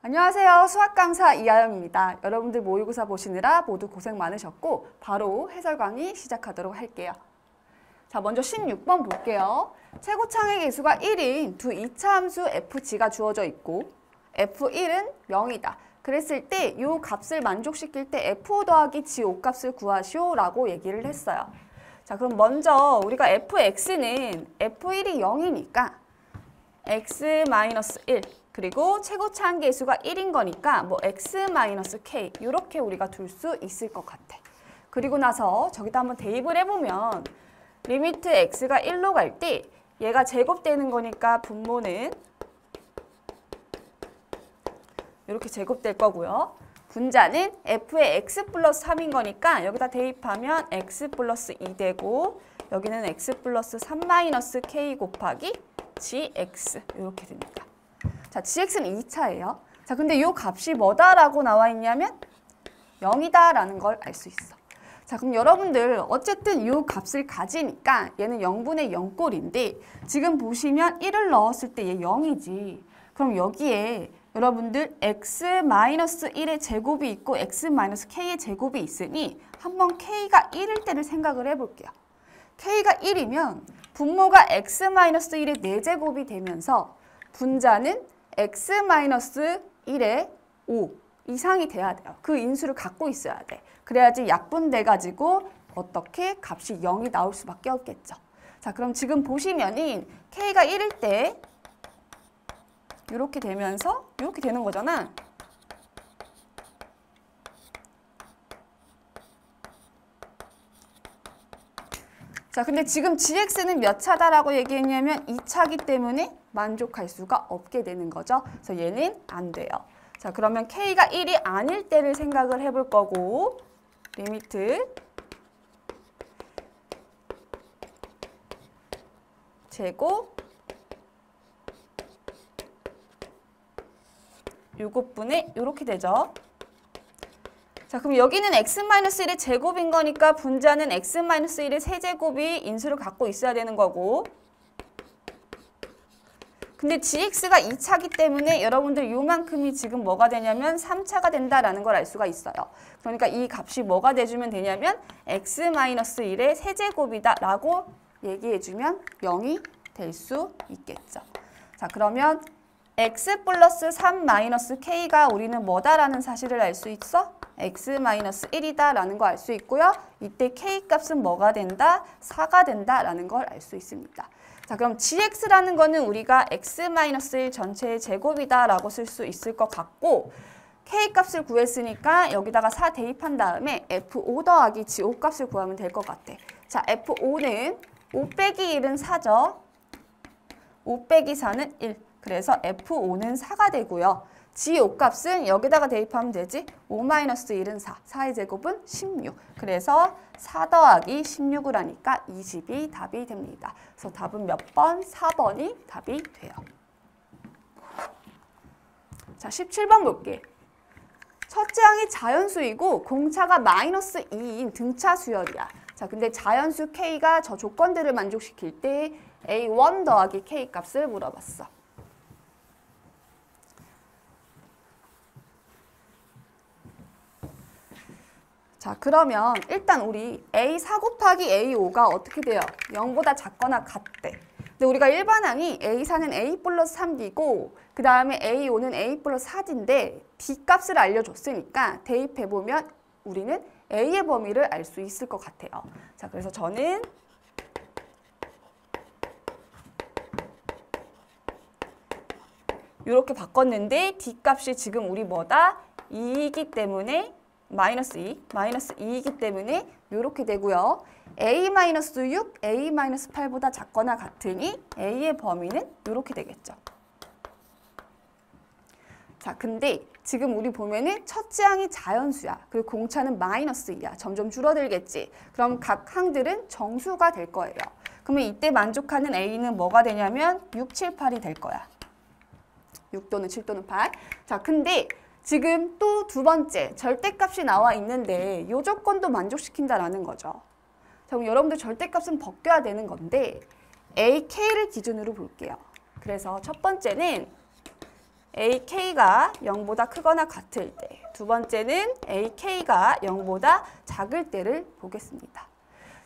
안녕하세요. 수학 강사 이하영입니다. 여러분들 모의고사 보시느라 모두 고생 많으셨고 바로 해설 강의 시작하도록 할게요. 자, 먼저 16번 볼게요. 최고창의 개수가 1인 두 이차함수 fg가 주어져 있고 f1은 0이다. 그랬을 때 이 값을 만족시킬 때 f5 더하기 g5 값을 구하시오 라고 얘기를 했어요. 자, 그럼 먼저 우리가 fx는 f1이 0이니까 x-1 그리고 최고차한 개수가 1인 거니까 뭐 x-k 이렇게 우리가 둘 수 있을 것 같아. 그리고 나서 저기다 한번 대입을 해보면 리미트 x가 1로 갈 때 얘가 제곱되는 거니까 분모는 이렇게 제곱될 거고요. 분자는 f의 x 플러스 3인 거니까 여기다 대입하면 x 플러스 2 되고 여기는 x 플러스 3 마이너스 k 곱하기 gx 이렇게 됩니다. 자, gx는 2차예요. 자, 근데 이 값이 뭐다라고 나와 있냐면 0이다라는 걸 알 수 있어. 자, 그럼 여러분들 어쨌든 이 값을 가지니까 얘는 0분의 0꼴인데 지금 보시면 1을 넣었을 때 얘 0이지. 그럼 여기에 여러분들 x-1의 제곱이 있고 x-k의 제곱이 있으니 한번 k가 1일 때를 생각을 해볼게요. k가 1이면 분모가 x-1의 4제곱이 되면서 분자는 x-1의 5 이상이 돼야 돼요. 그 인수를 갖고 있어야 돼. 그래야지 약분돼가지고 어떻게 값이 0이 나올 수밖에 없겠죠. 자, 그럼 지금 보시면은 k가 1일 때 이렇게 되면서 이렇게 되는 거잖아. 자, 근데 지금 gx는 몇 차다라고 얘기했냐면 2차기 때문에 만족할 수가 없게 되는 거죠. 그래서 얘는 안 돼요. 자, 그러면 k가 1이 아닐 때를 생각을 해볼 거고 리미트 제곱 7분의 이렇게 되죠. 자, 그럼 여기는 x-1의 제곱인 거니까 분자는 x-1의 세제곱이 인수를 갖고 있어야 되는 거고 근데 gx가 2차기 때문에 여러분들 요만큼이 지금 뭐가 되냐면 3차가 된다라는 걸 알 수가 있어요. 그러니까 이 값이 뭐가 돼주면 되냐면 x-1의 세제곱이다 라고 얘기해주면 0이 될 수 있겠죠. 자, 그러면 x 플러스 3 마이너스 k가 우리는 뭐다라는 사실을 알 수 있어? x-1이다 라는 거 알 수 있고요. 이때 k 값은 뭐가 된다? 4가 된다라는 걸 알 수 있습니다. 자, 그럼 gx라는 거는 우리가 x-1 전체의 제곱이다 라고 쓸 수 있을 것 같고 k 값을 구했으니까 여기다가 4 대입한 다음에 f5 더하기 g5 값을 구하면 될 것 같아. 자, f5는 5 빼기 1은 4죠. 5 빼기 4는 1. 그래서 f5는 4가 되고요. g5 값은 여기다가 대입하면 되지. 5-1은 4. 4의 제곱은 16. 그래서 4 더하기 16을 하니까 20이 답이 됩니다. 그래서 답은 몇 번? 4번이 답이 돼요. 자, 17번 볼게. 첫째 항이 자연수이고 공차가 마이너스 2인 등차 수열이야. 자, 근데 자연수 k가 저 조건들을 만족시킬 때 a1 더하기 k 값을 물어봤어. 자, 그러면 일단 우리 A4 곱하기 A5가 어떻게 돼요? 0보다 작거나 같대. 근데 우리가 일반항이 A4는 A 플러스 3B고 그 다음에 A5는 A 플러스 4D인데 B 값을 알려줬으니까 대입해보면 우리는 A의 범위를 알 수 있을 것 같아요. 자, 그래서 저는 이렇게 바꿨는데 D 값이 지금 우리 뭐다? 2이기 때문에 마이너스 2이기 때문에 이렇게 되고요. a-6, a-8보다 작거나 같으니 a의 범위는 이렇게 되겠죠. 자, 근데 지금 우리 보면은 첫째 항이 자연수야. 그리고 공차는 마이너스 2야. 점점 줄어들겠지. 그럼 각 항들은 정수가 될 거예요. 그러면 이때 만족하는 a는 뭐가 되냐면 6, 7, 8이 될 거야. 6 또는 7 또는 8. 자, 근데 지금 또 두 번째 절대값이 나와 있는데 이 조건도 만족시킨다라는 거죠. 자, 그럼 여러분들 절대값은 벗겨야 되는 건데 AK를 기준으로 볼게요. 그래서 첫 번째는 AK가 0보다 크거나 같을 때, 두 번째는 AK가 0보다 작을 때를 보겠습니다.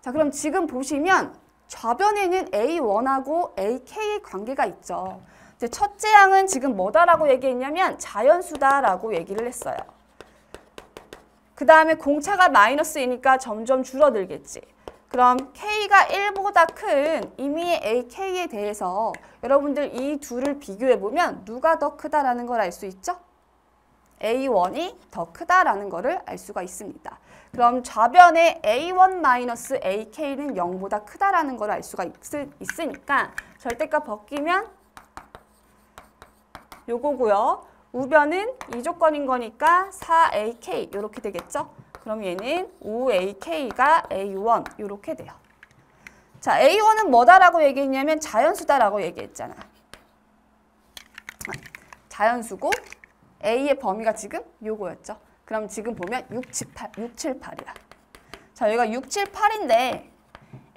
자, 그럼 지금 보시면 좌변에는 A1하고 AK의 관계가 있죠. 이제 첫째 항은 지금 뭐다라고 얘기했냐면 자연수다라고 얘기를 했어요. 그 다음에 공차가 -2니까 점점 줄어들겠지. 그럼 K가 1보다 큰 임의의 AK에 대해서 여러분들 이 둘을 비교해보면 누가 더 크다라는 걸 알 수 있죠? A1이 더 크다라는 거를 알 수가 있습니다. 그럼 좌변에 A1-AK는 0보다 크다라는 걸 알 수가 있으니까 절대값 벗기면 요거고요. 우변은 이 조건인 거니까 4AK 이렇게 되겠죠? 그럼 얘는 5AK가 A1 이렇게 돼요. 자, A1은 뭐다라고 얘기했냐면 자연수다라고 얘기했잖아. 자연수고 A의 범위가 지금 요거였죠. 그럼 지금 보면 6, 7, 8이야. 자, 여기가 6, 7, 8인데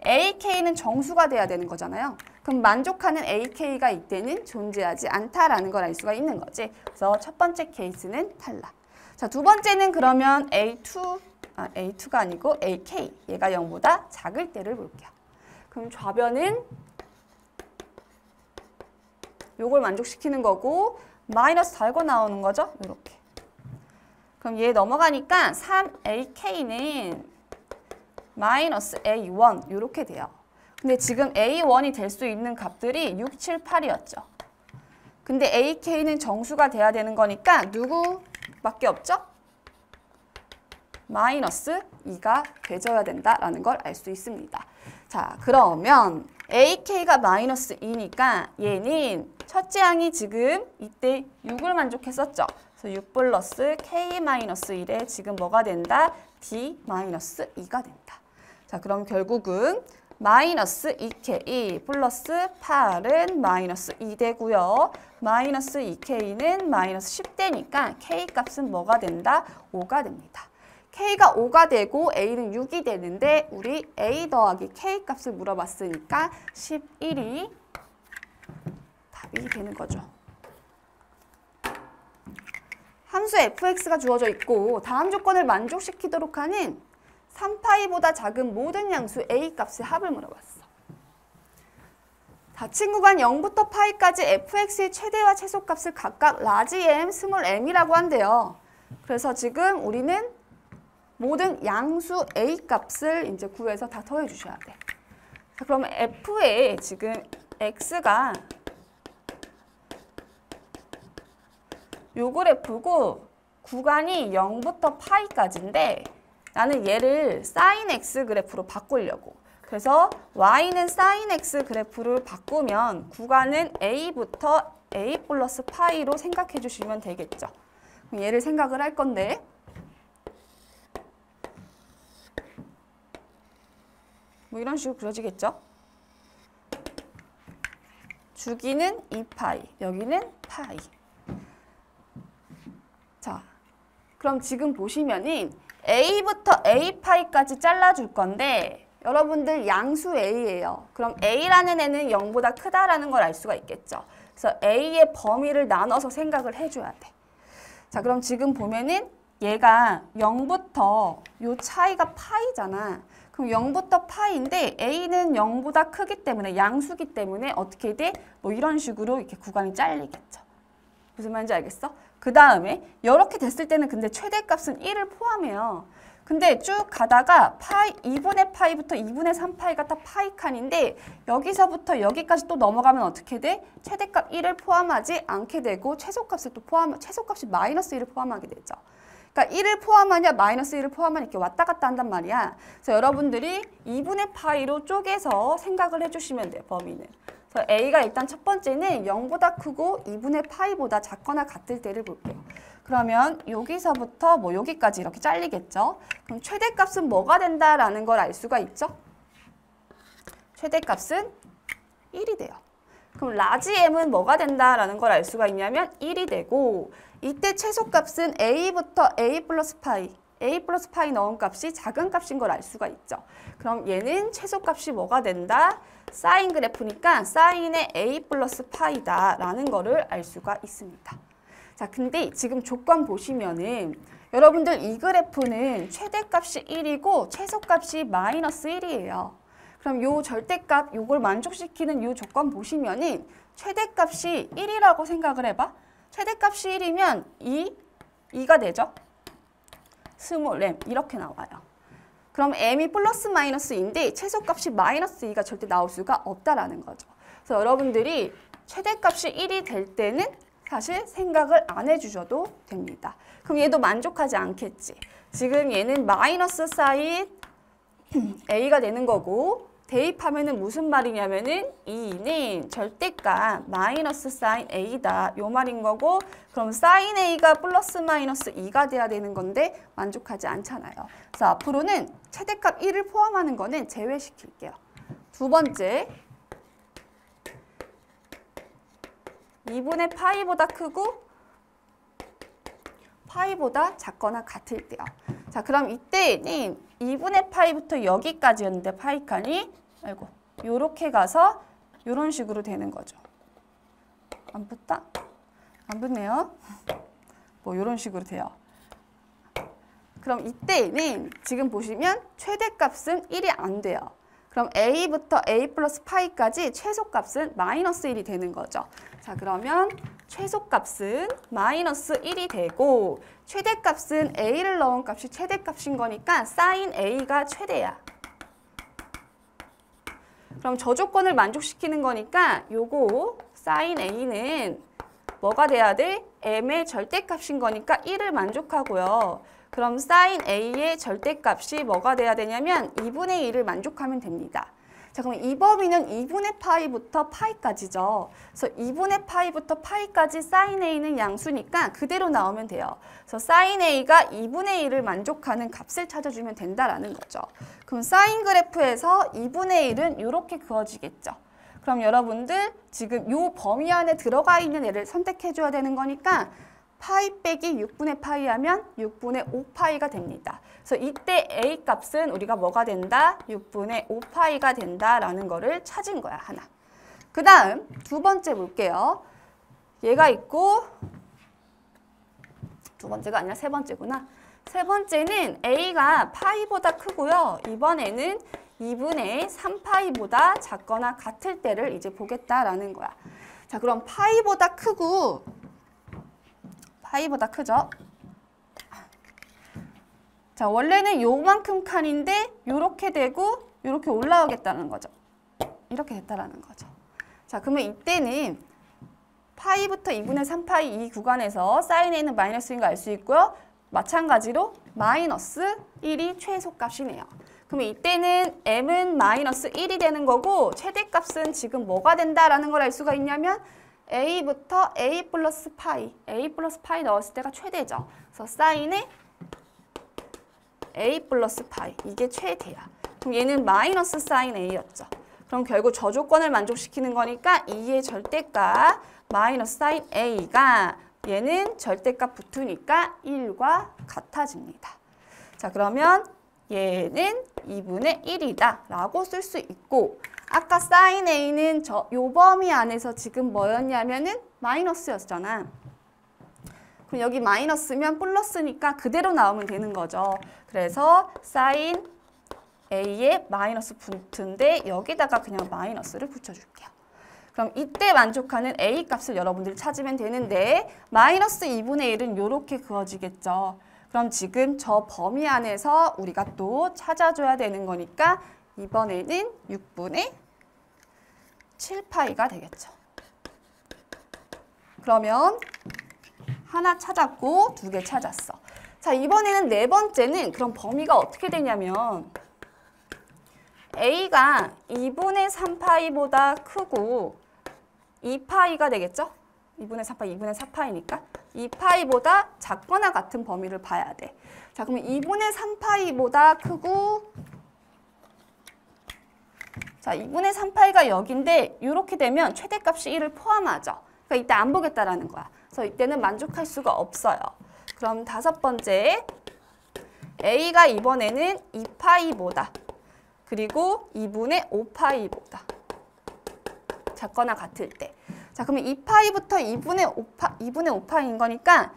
AK는 정수가 돼야 되는 거잖아요. 그럼 만족하는 AK가 이때는 존재하지 않다라는 걸 알 수가 있는 거지. 그래서 첫 번째 케이스는 탈락. 자, 두 번째는 그러면 A2가 아니고 AK, 얘가 0보다 작을 때를 볼게요. 그럼 좌변은 요걸 만족시키는 거고 마이너스 달고 나오는 거죠. 이렇게. 그럼 얘 넘어가니까 3AK는 마이너스 A1 이렇게 돼요. 근데 지금 A1이 될 수 있는 값들이 6, 7, 8이었죠. 근데 AK는 정수가 돼야 되는 거니까 누구밖에 없죠? 마이너스 2가 돼줘야 된다라는 걸 알 수 있습니다. 자, 그러면 AK가 마이너스 2니까 얘는 첫째 항이 지금 이때 6을 만족했었죠. 그래서 6 플러스 K 마이너스 1에 지금 뭐가 된다? D 마이너스 2가 된다. 자, 그럼 결국은 마이너스 2K 플러스 8은 마이너스 2 되고요. 마이너스 2K는 마이너스 10되니까 K 값은 뭐가 된다? 5가 됩니다. K가 5가 되고 A는 6이 되는데 우리 A 더하기 K 값을 물어봤으니까 11이 답이 되는 거죠. 함수 fx가 주어져 있고 다음 조건을 만족시키도록 하는 3파이보다 작은 모든 양수 A 값의 합을 물어봤어. 닫힌 구간 0부터 파이까지 fx의 최대와 최소값을 각각 라지 m, 스몰 m이라고 한대요. 그래서 지금 우리는 모든 양수 A 값을 이제 구해서 다 더해 주셔야 돼. 자, 그러면 f에 지금 x가 요 그래프고 구간이 0부터 파이까지인데 나는 얘를 sin x 그래프로 바꾸려고. 그래서 y는 sin x 그래프를 바꾸면 구간은 a부터 a 플러스 파이로 생각해 주시면 되겠죠. 그럼 얘를 생각을 할 건데 뭐 이런 식으로 그려지겠죠. 주기는 2파이, 여기는 파이. 자, 그럼 지금 보시면은 A부터 A파이까지 잘라줄 건데 여러분들 양수 A예요. 그럼 A라는 애는 0보다 크다라는 걸 알 수가 있겠죠. 그래서 A의 범위를 나눠서 생각을 해줘야 돼. 자, 그럼 지금 보면은 얘가 0부터 요 차이가 파이잖아. 그럼 0부터 파이인데 A는 0보다 크기 때문에 양수기 때문에 어떻게 돼? 뭐 이런 식으로 이렇게 구간이 잘리겠죠. 무슨 말인지 알겠어? 그 다음에 이렇게 됐을 때는 근데 최대값은 1을 포함해요. 근데 쭉 가다가 파이 2분의 파이부터 2분의 3파이가 다 파이 칸인데 여기서부터 여기까지 또 넘어가면 어떻게 돼? 최대값 1을 포함하지 않게 되고 최소값을 또 최소값이 마이너스 1을 포함하게 되죠. 그러니까 1을 포함하냐 마이너스 1을 포함하냐 이렇게 왔다 갔다 한단 말이야. 그래서 여러분들이 2분의 파이로 쪼개서 생각을 해주시면 돼요. 범위는. 그래서 A가 일단 첫 번째는 0보다 크고 2분의 파이보다 작거나 같을 때를 볼게요. 그러면 여기서부터 뭐 여기까지 이렇게 잘리겠죠. 그럼 최대값은 뭐가 된다라는 걸 알 수가 있죠. 최대값은 1이 돼요. 그럼 라지 m은 뭐가 된다라는 걸 알 수가 있냐면 1이 되고 이때 최소값은 a부터 a 플러스 파이 넣은 값이 작은 값인 걸 알 수가 있죠. 그럼 얘는 최소값이 뭐가 된다? 사인 그래프니까 사인의 a 플러스 파이다라는 거를 알 수가 있습니다. 자, 근데 지금 조건 보시면은 여러분들 이 그래프는 최대값이 1이고 최소값이 마이너스 1이에요. 그럼 요 절대값, 요걸 만족시키는 요 조건 보시면은 최대값이 1이라고 생각을 해봐. 최대값이 1이면 2가 되죠. 스몰 m 이렇게 나와요. 그럼 m이 플러스 마이너스인데 최소값이 마이너스 2가 절대 나올 수가 없다라는 거죠. 그래서 여러분들이 최대값이 1이 될 때는 사실 생각을 안 해주셔도 됩니다. 그럼 얘도 만족하지 않겠지. 지금 얘는 마이너스 사인 a가 되는 거고 대입하면은 무슨 말이냐면은 2는 절대값 마이너스 사인 a다 요 말인 거고 그럼 사인 a가 플러스 마이너스 2가 돼야 되는 건데 만족하지 않잖아요. 그래서 앞으로는 최대값 1을 포함하는 거는 제외시킬게요. 두 번째 2분의 파이보다 크고 파이보다 작거나 같을 때요. 자, 그럼 이때는 2분의 파이부터 여기까지였는데 파이칸이 아이고 요렇게 가서 요런 식으로 되는 거죠. 안 붙다? 안 붙네요. 뭐 요런 식으로 돼요. 그럼 이때는 지금 보시면 최대값은 1이 안 돼요. 그럼 a부터 a 플러스 파이까지 최소값은 마이너스 1이 되는 거죠. 자, 그러면 최소값은 마이너스 1이 되고 최대값은 a를 넣은 값이 최대값인 거니까 사인 a가 최대야. 그럼 저 조건을 만족시키는 거니까 요거 사인 a는 뭐가 돼야 돼? m의 절대값인 거니까 1을 만족하고요. 그럼 사인 a의 절대값이 뭐가 돼야 되냐면 2분의 1을 만족하면 됩니다. 자, 그럼 이 범위는 2분의 파이부터 파이까지죠. 그래서 2분의 파이부터 파이까지 사인 a는 양수니까 그대로 나오면 돼요. 그래서 사인 a가 2분의 1을 만족하는 값을 찾아주면 된다라는 거죠. 그럼 사인 그래프에서 2분의 1은 이렇게 그어지겠죠. 그럼 여러분들 지금 이 범위 안에 들어가 있는 애를 선택해 줘야 되는 거니까 파이 빼기 6분의 파이 하면 6분의 5파이가 됩니다. 그래서 이때 a 값은 우리가 뭐가 된다? 6분의 5파이가 된다라는 거를 찾은 거야, 하나. 그 다음 두 번째 볼게요. 얘가 있고 두 번째가 아니라 세 번째구나. 세 번째는 a가 파이보다 크고요. 이번에는 2분의 3파이보다 작거나 같을 때를 이제 보겠다라는 거야. 자, 그럼 파이보다 크고 파이보다 크죠? 자, 원래는 요만큼 칸인데 요렇게 되고 요렇게 올라오겠다는 거죠. 이렇게 됐다라는 거죠. 자, 그러면 이때는 파이부터 2분의 3파이 이 구간에서 사인 a는 마이너스인 거 알 수 있고요. 마찬가지로 마이너스 1이 최소값이네요. 그러면 이때는 m은 마이너스 1이 되는 거고 최대값은 지금 뭐가 된다라는 걸 알 수가 있냐면 a부터 a 플러스 파이 넣었을 때가 최대죠. 그래서 사인의 a 플러스 파이 이게 최대야. 그럼 얘는 마이너스 사인 a였죠. 그럼 결국 저 조건을 만족시키는 거니까 2의 절대값 마이너스 사인 a가 얘는 절대값 붙으니까 1과 같아집니다. 자, 그러면 얘는 2분의 1이다 라고 쓸 수 있고 아까 사인 a는 요 범위 안에서 지금 뭐였냐면은 마이너스였잖아. 그럼 여기 마이너스면 플러스니까 그대로 나오면 되는 거죠. 그래서 사인 a에 마이너스 붙은데 여기다가 그냥 마이너스를 붙여줄게요. 그럼 이때 만족하는 a 값을 여러분들이 찾으면 되는데 마이너스 2분의 1은 이렇게 그어지겠죠. 그럼 지금 저 범위 안에서 우리가 또 찾아줘야 되는 거니까 이번에는 6분의 7파이가 되겠죠. 그러면 하나 찾았고 두 개 찾았어. 자, 이번에는 네 번째는 그럼 범위가 어떻게 되냐면 a가 2분의 3파이보다 크고 2파이가 되겠죠? 2분의 4파이, 2분의 4파이니까 2파이보다 작거나 같은 범위를 봐야 돼. 자, 그러면 2분의 3파이보다 크고 자, 2분의 3파이가 여기인데 이렇게 되면 최대값이 1을 포함하죠. 그러니까 이때 안 보겠다라는 거야. 그래서 이때는 만족할 수가 없어요. 그럼 다섯 번째 a가 이번에는 2파이보다 그리고 2분의 5파이보다 작거나 같을 때. 자, 그러면 2파이부터 2분의 5파이인 거니까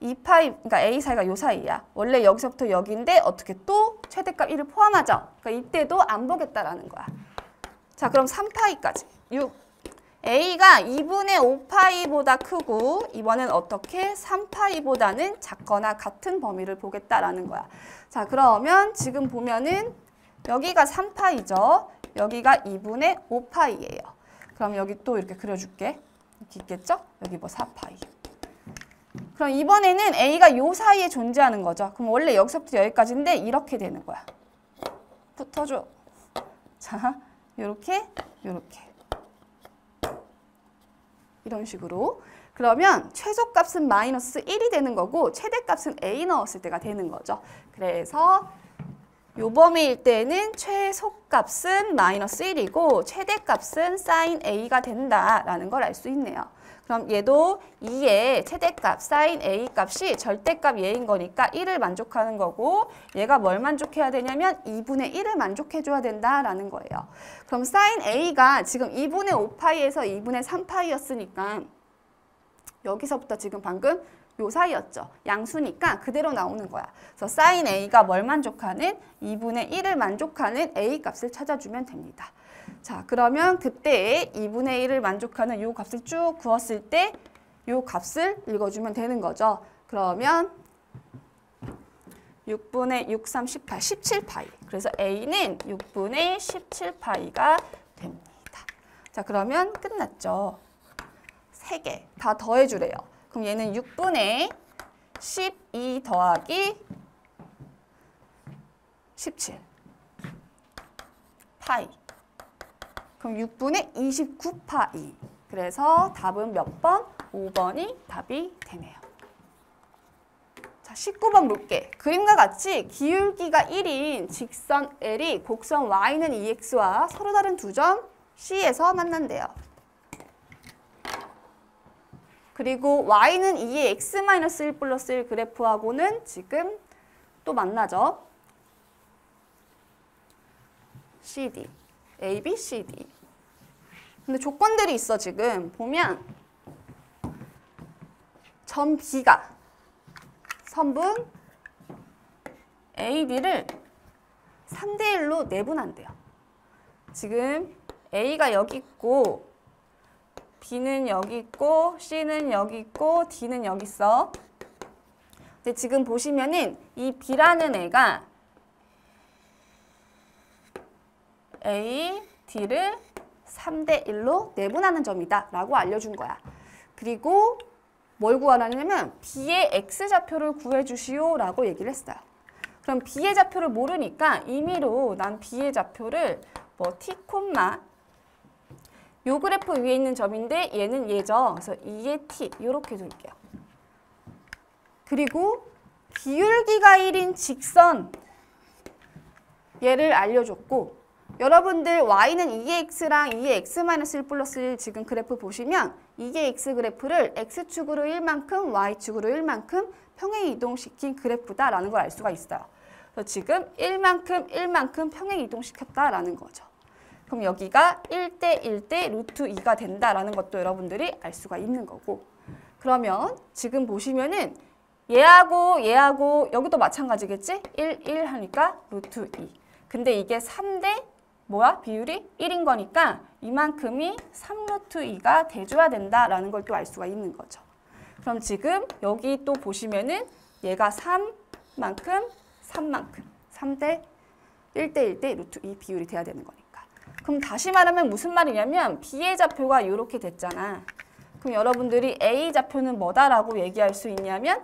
2파이, 그러니까 A 사이가 요 사이야. 원래 여기서부터 여기인데 어떻게 또 최대값 1을 포함하죠? 그러니까 이때도 안 보겠다라는 거야. 자, 그럼 3파이까지. 6. A가 2분의 5파이보다 크고 이번엔 어떻게 3파이보다는 작거나 같은 범위를 보겠다라는 거야. 자, 그러면 지금 보면은 여기가 3파이죠. 여기가 2분의 5파이예요. 그럼 여기 또 이렇게 그려줄게. 이렇게 있겠죠? 여기 뭐 4파이. 그럼 이번에는 A가 요 사이에 존재하는 거죠. 그럼 원래 여기서부터 여기까지인데 이렇게 되는 거야. 붙어줘. 자, 요렇게, 요렇게. 이런 식으로. 그러면 최소값은 마이너스 1이 되는 거고 최대값은 A 넣었을 때가 되는 거죠. 그래서 요 범위일 때는 최소값은 마이너스 1이고 최대값은 사인 A가 된다라는 걸 알 수 있네요. 그럼 얘도 2의 최대값 사인 A 값이 절대값 얘인 거니까 1을 만족하는 거고 얘가 뭘 만족해야 되냐면 2분의 1을 만족해줘야 된다라는 거예요. 그럼 사인 A가 지금 2분의 5파이에서 2분의 3파이였으니까 여기서부터 지금 방금 요 사이였죠. 양수니까 그대로 나오는 거야. 그래서 사인 A가 뭘 만족하는? 2분의 1을 만족하는 A 값을 찾아주면 됩니다. 자, 그러면 그때 2분의 1을 만족하는 요 값을 쭉 구했을 때 요 값을 읽어주면 되는 거죠. 그러면 6분의 6, 3, 18, 17파이. 그래서 A는 6분의 17파이가 됩니다. 자, 그러면 끝났죠. 3개 다 더해주래요. 그럼 얘는 6분의 12 더하기 17 파이. 그럼 6분의 29파이. 그래서 답은 몇 번? 5번이 답이 되네요. 자, 19번 볼게. 그림과 같이 기울기가 1인 직선 L이 곡선 Y는 2x와 서로 다른 두 점 C에서 만난대요. 그리고 Y는 2의 x-1 플러스 1 그래프하고는 지금 또 만나죠. CD, A, B, C, D. 근데 조건들이 있어 지금. 보면 점 B가 선분 AD를 3대 1로 내분한대요. 지금 A가 여기 있고 B는 여기 있고 C는 여기 있고 D는 여기 있어. 근데 지금 보시면은 이 B라는 애가 A, D를 3대 1로 내분하는 점이다 라고 알려준 거야. 그리고 뭘 구하라냐면 B의 X좌표를 구해주시오 라고 얘기를 했어요. 그럼 B의 좌표를 모르니까 임의로 난 B의 좌표를 뭐 T, 요 그래프 위에 있는 점인데 얘는 얘죠. 그래서 2의 T 이렇게 둘게요. 그리고 기울기가 1인 직선 얘를 알려줬고 여러분들 Y는 2의 X랑 2의 X-1 플러스 1 지금 그래프 보시면 2의 X 그래프를 X축으로 1만큼 Y축으로 1만큼 평행 이동시킨 그래프다라는 걸 알 수가 있어요. 그래서 지금 1만큼 평행 이동시켰다라는 거죠. 그럼 여기가 1대 1대 루트 2가 된다라는 것도 여러분들이 알 수가 있는 거고 그러면 지금 보시면은 얘하고 여기도 마찬가지겠지? 1 하니까 루트 2. 근데 이게 3대 뭐야? 비율이 1인 거니까 이만큼이 3루트 2가 돼줘야 된다라는 걸 또 알 수가 있는 거죠. 그럼 지금 여기 또 보시면은 얘가 3만큼 3대 1대 1대 루트 2 비율이 돼야 되는 거니까. 그럼 다시 말하면 무슨 말이냐면 B의 좌표가 이렇게 됐잖아. 그럼 여러분들이 A 좌표는 뭐다라고 얘기할 수 있냐면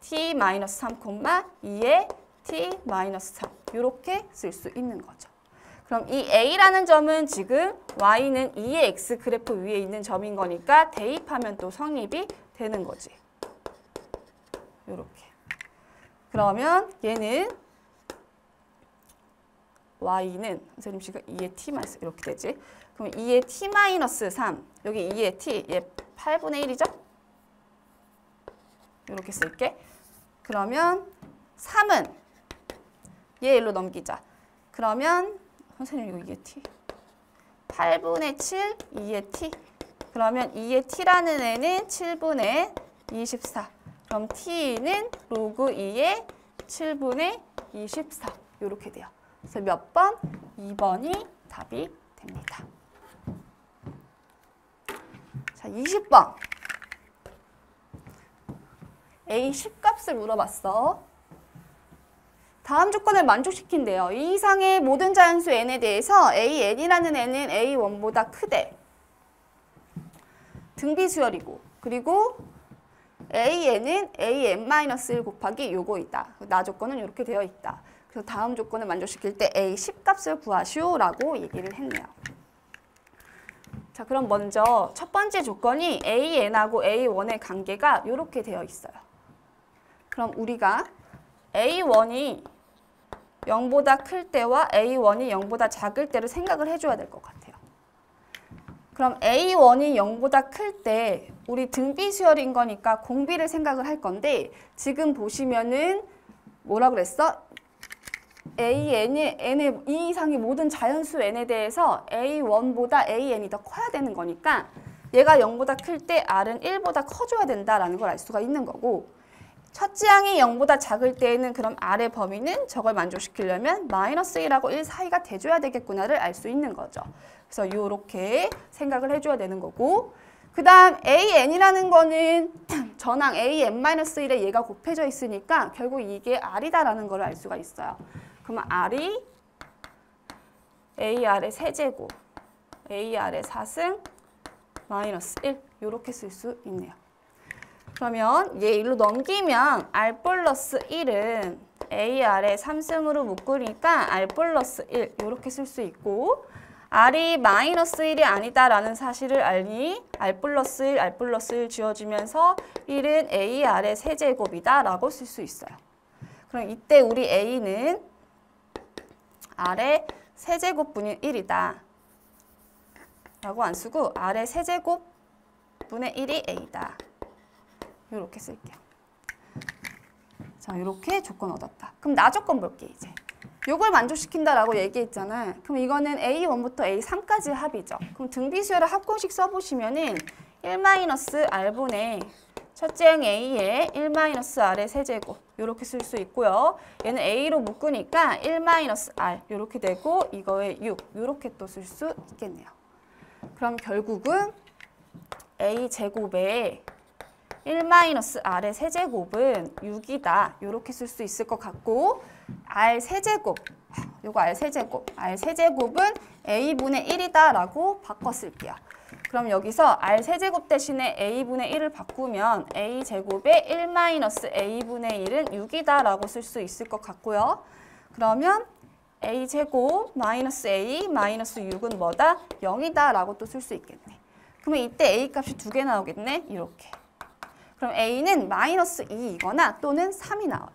T-3, 2의 T-3 이렇게 쓸 수 있는 거죠. 그럼 이 A라는 점은 지금 Y는 2의 X 그래프 위에 있는 점인 거니까 대입하면 또 성립이 되는 거지. 이렇게. 그러면 얘는 Y는 선생님 지금 2의 T-, 이렇게 되지. 그럼 2의 T-3 여기 2의 T 얘 8분의 1이죠? 이렇게 쓸게. 그러면 3은 얘 일로 넘기자. 그러면 선생님 이거 2의 T 8분의 7, 2의 t. 그러면 2의 t라는 애는 7분의 24. 그럼 t는 로그 2의 7분의 24. 이렇게 돼요. 그래서 몇 번? 2번이 답이 됩니다. 자, 20번. A 10값을 물어봤어. 다음 조건을 만족시킨대요. 이 이상의 모든 자연수 n에 대해서 AN이라는 n은 A1보다 크대. 등비수열이고, 그리고 AN은 AN-1 곱하기 요거이다. 나 조건은 이렇게 되어 있다. 그래서 다음 조건을 만족시킬 때 A 10값을 구하시오라고 얘기를 했네요. 자, 그럼 먼저 첫 번째 조건이 AN하고 A1의 관계가 이렇게 되어 있어요. 그럼 우리가 A1이 0보다 클 때와 A1이 0보다 작을 때를 생각을 해줘야 될 것 같아요. 그럼 A1이 0보다 클 때 우리 등비수열인 거니까 공비를 생각을 할 건데 지금 보시면은 뭐라 그랬어? N의 이 이상의 모든 자연수 n에 대해서 A1보다 AN이 더 커야 되는 거니까 얘가 0보다 클 때 R은 1보다 커줘야 된다라는 걸 알 수가 있는 거고 첫째 항이 0보다 작을 때에는 그럼 R의 범위는 저걸 만족시키려면 -1하고 1 사이가 돼줘야 되겠구나를 알 수 있는 거죠. 그래서 이렇게 생각을 해줘야 되는 거고 그 다음 AN이라는 거는 전항 AN-1에 얘가 곱해져 있으니까 결국 이게 R이다라는 걸 알 수가 있어요. 그러면 R이 AR의 세제곱, AR의 4승, -1 이렇게 쓸 수 있네요. 그러면 얘 일로 넘기면 R 플러스 1은 AR의 3승으로 묶으니까 R 플러스 1 이렇게 쓸 수 있고 R이 -1이 아니다라는 사실을 알니 R 플러스 1, R 플러스 1 지워지면서 1은 AR의 세제곱이다라고 쓸 수 있어요. 그럼 이때 우리 A는 R의 세제곱분의 1이다 라고 안 쓰고 R의 세제곱분의 1이 A다. 이렇게 쓸게요. 자, 이렇게 조건 얻었다. 그럼 나 조건 볼게 이제. 요걸 만족시킨다라고 얘기했잖아. 그럼 이거는 A1부터 A3까지 합이죠. 그럼 등비수열의 합공식 써보시면은 1-R분의 첫째 항 A의 1-R의 세제곱 이렇게 쓸 수 있고요. 얘는 A로 묶으니까 1-R 이렇게 되고 이거에 6 이렇게 또 쓸 수 있겠네요. 그럼 결국은 A제곱에 1-R의 세제곱은 6이다. 이렇게 쓸 수 있을 것 같고 R 세제곱, 요거 R 세제곱은 A분의 1이다 라고 바꿔 쓸게요. 그럼 여기서 R 세제곱 대신에 A분의 1을 바꾸면 A제곱에 1-A분의 1은 6이다 라고 쓸 수 있을 것 같고요. 그러면 A제곱 마이너스 A 마이너스 6은 뭐다? 0이다 라고 또 쓸 수 있겠네. 그러면 이때 A 값이 두 개 나오겠네. 이렇게. 그럼 A는 마이너스 2이거나 또는 3이 나와요.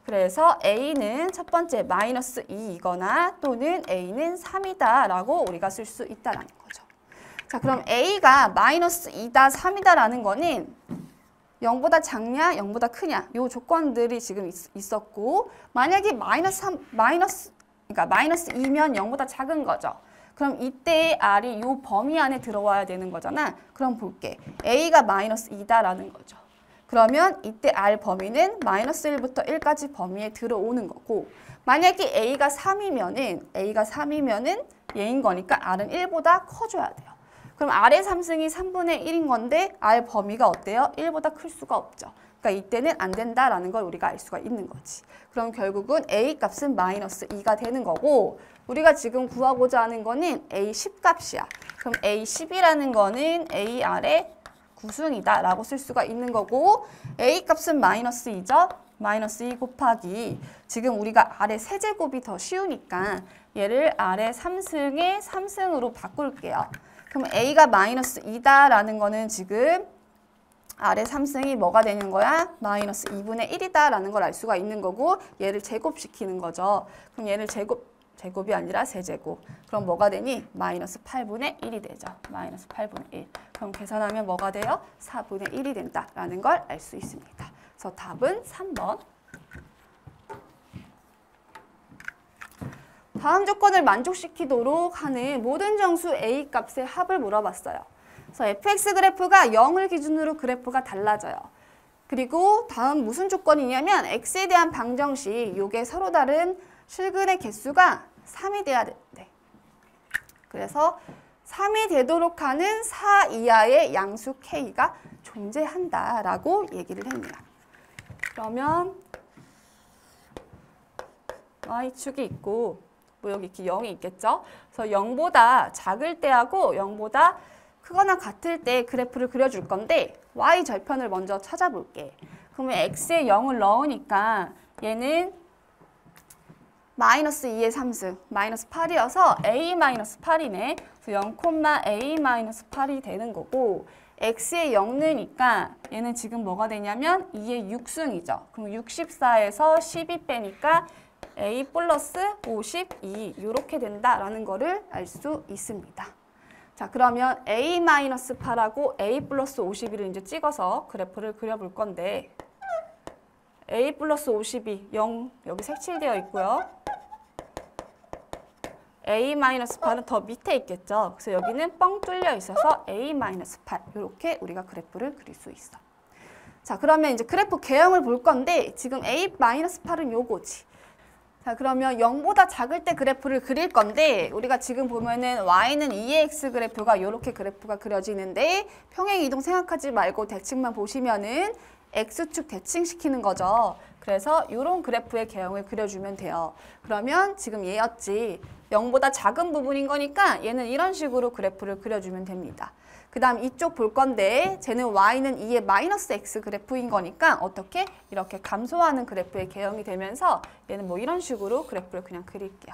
그래서 A는 첫 번째 마이너스 2이거나 또는 A는 3이다 라고 우리가 쓸 수 있다라는 거죠. 자, 그럼 A가 마이너스 2다, 3이다 라는 거는 0보다 작냐, 0보다 크냐 요 조건들이 지금 있었고 만약에 마이너스 2면 0보다 작은 거죠. 그럼 이때 R이 요 범위 안에 들어와야 되는 거잖아. 그럼 볼게. A가 마이너스 2다라는 거죠. 그러면 이때 R 범위는 마이너스 1부터 1까지 범위에 들어오는 거고 만약에 A가 3이면은 얘인 거니까 R은 1보다 커줘야 돼요. 그럼 R의 3승이 3분의 1인 건데 R 범위가 어때요? 1보다 클 수가 없죠. 그러니까 이때는 안 된다라는 걸 우리가 알 수가 있는 거지. 그럼 결국은 A 값은 마이너스 2가 되는 거고 우리가 지금 구하고자 하는 거는 A10 값이야. 그럼 A10이라는 거는 AR의 구승이다 라고 쓸 수가 있는 거고 A 값은 마이너스 2죠. 마이너스 2 곱하기 지금 우리가 R의 세제곱이 더 쉬우니까 얘를 R의 3승의 3승으로 바꿀게요. 그럼 A가 마이너스 2다라는 거는 지금 R의 3승이 뭐가 되는 거야? 마이너스 2분의 1이다 라는 걸 알 수가 있는 거고 얘를 제곱시키는 거죠. 그럼 얘를 제곱이 아니라 세제곱. 그럼 뭐가 되니? 마이너스 8분의 1이 되죠. 마이너스 8분의 1. 그럼 계산하면 뭐가 돼요? 4분의 1이 된다라는 걸 알 수 있습니다. 그래서 답은 3번. 다음 조건을 만족시키도록 하는 모든 정수 A 값의 합을 물어봤어요. 그래서 fx 그래프가 0을 기준으로 그래프가 달라져요. 그리고 다음 무슨 조건이냐면 x에 대한 방정식, 요게 서로 다른 실근의 개수가 3이 돼야 된대. 그래서 3이 되도록 하는 4 이하의 양수 k가 존재한다라고 얘기를 했네요. 그러면 y축이 있고 뭐 여기 이렇게 0이 있겠죠? 그래서 0보다 작을 때하고 0보다 크거나 같을 때 그래프를 그려줄 건데 y 절편을 먼저 찾아볼게. 그러면 x에 0을 넣으니까 얘는 마이너스 2의 3승, 마이너스 8이어서 a-8이네. 그래서 0,a-8이 되는 거고 x에 0 넣으니까 얘는 지금 뭐가 되냐면 2의 6승이죠. 그럼 64에서 12 빼니까 a 플러스 52 이렇게 된다라는 거를 알 수 있습니다. 자, 그러면 a-8하고 a 플러스 52를 이제 찍어서 그래프를 그려볼 건데 a 플러스 52, 0 여기 색칠되어 있고요. a-8은 더 밑에 있겠죠. 그래서 여기는 뻥 뚫려 있어서 a-8 이렇게 우리가 그래프를 그릴 수 있어. 자, 그러면 이제 그래프 개형을 볼 건데 지금 a-8은 요거지. 자, 그러면 0보다 작을 때 그래프를 그릴 건데 우리가 지금 보면은 y는 2의 x 그래프가 이렇게 그래프가 그려지는데 평행 이동 생각하지 말고 대칭만 보시면은 x축 대칭시키는 거죠. 그래서 이런 그래프의 개형을 그려주면 돼요. 그러면 지금 얘였지. 0보다 작은 부분인 거니까 얘는 이런 식으로 그래프를 그려주면 됩니다. 그 다음 이쪽 볼 건데 쟤는 y는 2의 마이너스 x 그래프인 거니까 어떻게? 이렇게 감소하는 그래프의 개형이 되면서 얘는 뭐 이런 식으로 그래프를 그냥 그릴게요.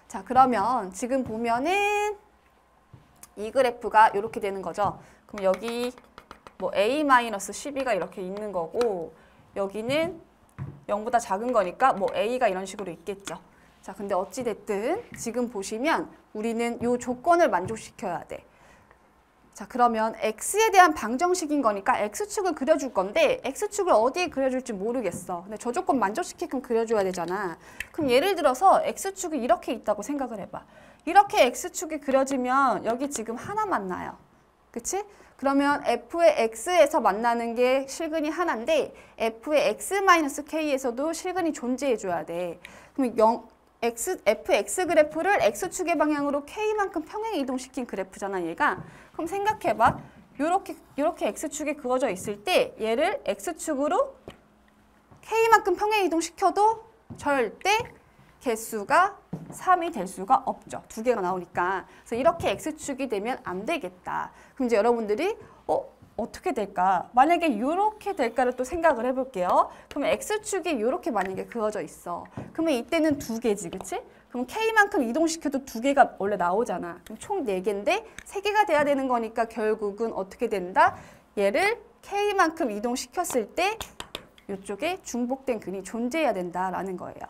자, 그러면 지금 보면은 이 그래프가 이렇게 되는 거죠. 그럼 여기 뭐 a-12가 이렇게 있는 거고 여기는 0보다 작은 거니까 뭐 a가 이런 식으로 있겠죠. 자, 근데 어찌됐든 지금 보시면 우리는 요 조건을 만족시켜야 돼. 자, 그러면 x에 대한 방정식인 거니까 x축을 그려줄 건데 x축을 어디에 그려줄지 모르겠어. 근데 저 조건 만족시키게끔 그려줘야 되잖아. 그럼 예를 들어서 x축이 이렇게 있다고 생각을 해봐. 이렇게 x축이 그려지면 여기 지금 하나 만나요. 그치? 그러면 f의 x에서 만나는 게 실근이 하나인데 f의 x-k에서도 실근이 존재해줘야 돼. 그럼 fx 그래프를 x축의 방향으로 k만큼 평행 이동시킨 그래프잖아, 얘가. 그럼 생각해봐. 요렇게 x축이 그어져 있을 때 얘를 x축으로 k만큼 평행 이동시켜도 절대 개수가 3이 될 수가 없죠. 두 개가 나오니까. 그래서 이렇게 x축이 되면 안 되겠다. 그럼 이제 여러분들이 어떻게 될까? 만약에 이렇게 될까를 또 생각을 해볼게요. 그러면 x축이 이렇게 만약에 그어져 있어. 그러면 이때는 두 개지, 그치? 그럼 k만큼 이동시켜도 두 개가 원래 나오잖아. 그럼 총 4개인데 3개가 돼야 되는 거니까 결국은 어떻게 된다? 얘를 k만큼 이동시켰을 때 이쪽에 중복된 근이 존재해야 된다라는 거예요.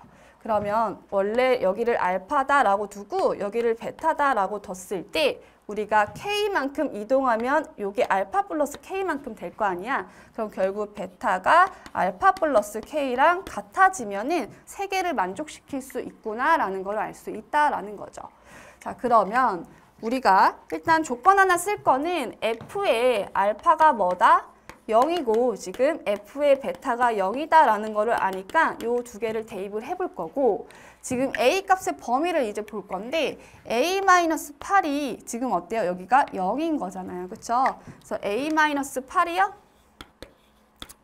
그러면 원래 여기를 알파다라고 두고 여기를 베타다라고 뒀을 때 우리가 k만큼 이동하면 이게 알파 플러스 k만큼 될 거 아니야. 그럼 결국 베타가 알파 플러스 k랑 같아지면은 3개를 만족시킬 수 있구나라는 걸 알 수 있다라는 거죠. 자, 그러면 우리가 일단 조건 하나 쓸 거는 f의 알파가 뭐다? 0이고 지금 f의 베타가 0이다라는 거를 아니까 요 두 개를 대입을 해볼 거고 지금 a 값의 범위를 이제 볼 건데 a-8이 지금 어때요? 여기가 0인 거잖아요. 그쵸? 그래서 a-8이요?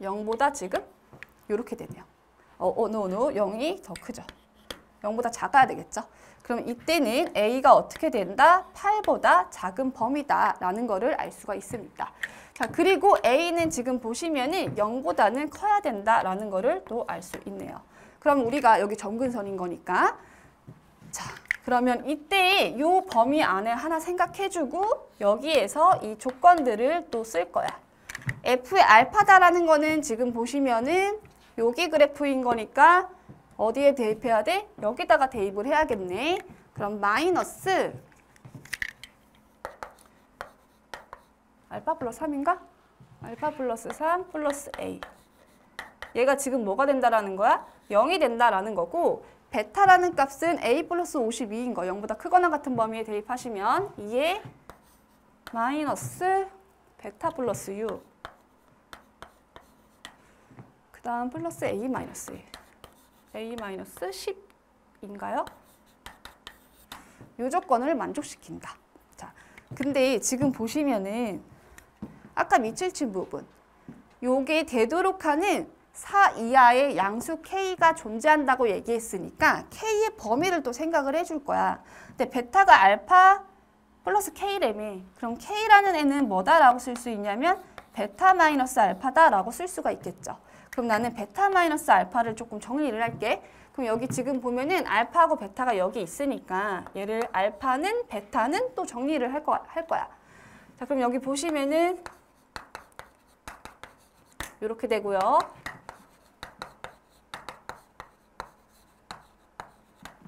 0보다 지금 이렇게 되네요. no, 0이 더 크죠. 0보다 작아야 되겠죠? 그럼 이때는 a가 어떻게 된다? 8보다 작은 범위다라는 거를 알 수가 있습니다. 자, 그리고 a는 지금 보시면은 0보다는 커야 된다라는 거를 또 알 수 있네요. 그럼 우리가 여기 점근선인 거니까 자, 그러면 이때 이 범위 안에 하나 생각해주고 여기에서 이 조건들을 또 쓸 거야. f의 알파다라는 거는 지금 보시면은 여기 그래프인 거니까 어디에 대입해야 돼? 여기다가 대입을 해야겠네. 그럼 마이너스 알파 플러스 3인가? 알파 플러스 3 플러스 a. 얘가 지금 뭐가 된다라는 거야? 0이 된다라는 거고 베타라는 값은 a 플러스 52인 거 0보다 크거나 같은 범위에 대입하시면 2에 마이너스 베타 플러스 6 그 다음 플러스 a 마이너스 1 a 마이너스 10인가요? 이 조건을 만족시킨다. 자, 근데 지금 보시면은 아까 밑줄 친 부분 요게 되도록 하는 4 이하의 양수 K가 존재한다고 얘기했으니까 K의 범위를 또 생각을 해줄 거야. 근데 베타가 알파 플러스 K라며. 그럼 K라는 애는 뭐다라고 쓸 수 있냐면 베타 마이너스 알파다라고 쓸 수가 있겠죠. 그럼 나는 베타 마이너스 알파를 조금 정리를 할게. 그럼 여기 지금 보면은 알파하고 베타가 여기 있으니까 얘를 알파는 베타는 또 정리를 할 거야. 자, 그럼 여기 보시면은 이렇게 되고요.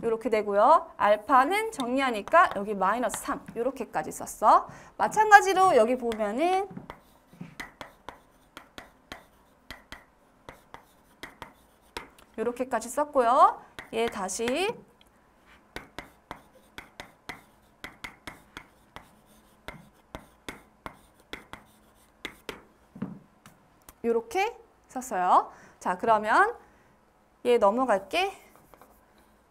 이렇게 되고요. 알파는 정리하니까 여기 마이너스 3 이렇게까지 썼어. 마찬가지로 여기 보면은 이렇게까지 썼고요. 얘 다시 이렇게 썼어요. 자, 그러면 얘 넘어갈게.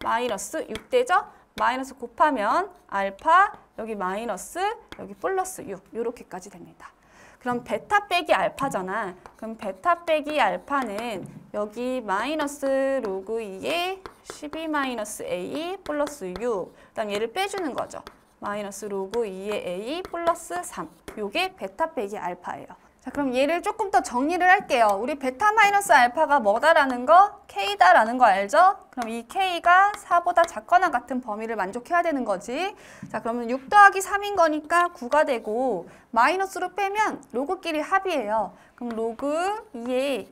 마이너스 6대죠? 마이너스 곱하면 알파, 여기 마이너스, 여기 플러스 6 이렇게까지 됩니다. 그럼 베타 빼기 알파잖아. 그럼 베타 빼기 알파는 여기 마이너스 로그 2에 12 마이너스 a 플러스 6. 그다음 얘를 빼주는 거죠. 마이너스 로그 2에 a 플러스 3. 요게 베타 빼기 알파예요. 자, 그럼 얘를 조금 더 정리를 할게요. 우리 베타 마이너스 알파가 뭐다라는 거? K다라는 거 알죠? 그럼 이 K가 4보다 작거나 같은 범위를 만족해야 되는 거지. 자, 그러면 6 더하기 3인 거니까 9가 되고 마이너스로 빼면 로그끼리 합이에요. 그럼 로그 2에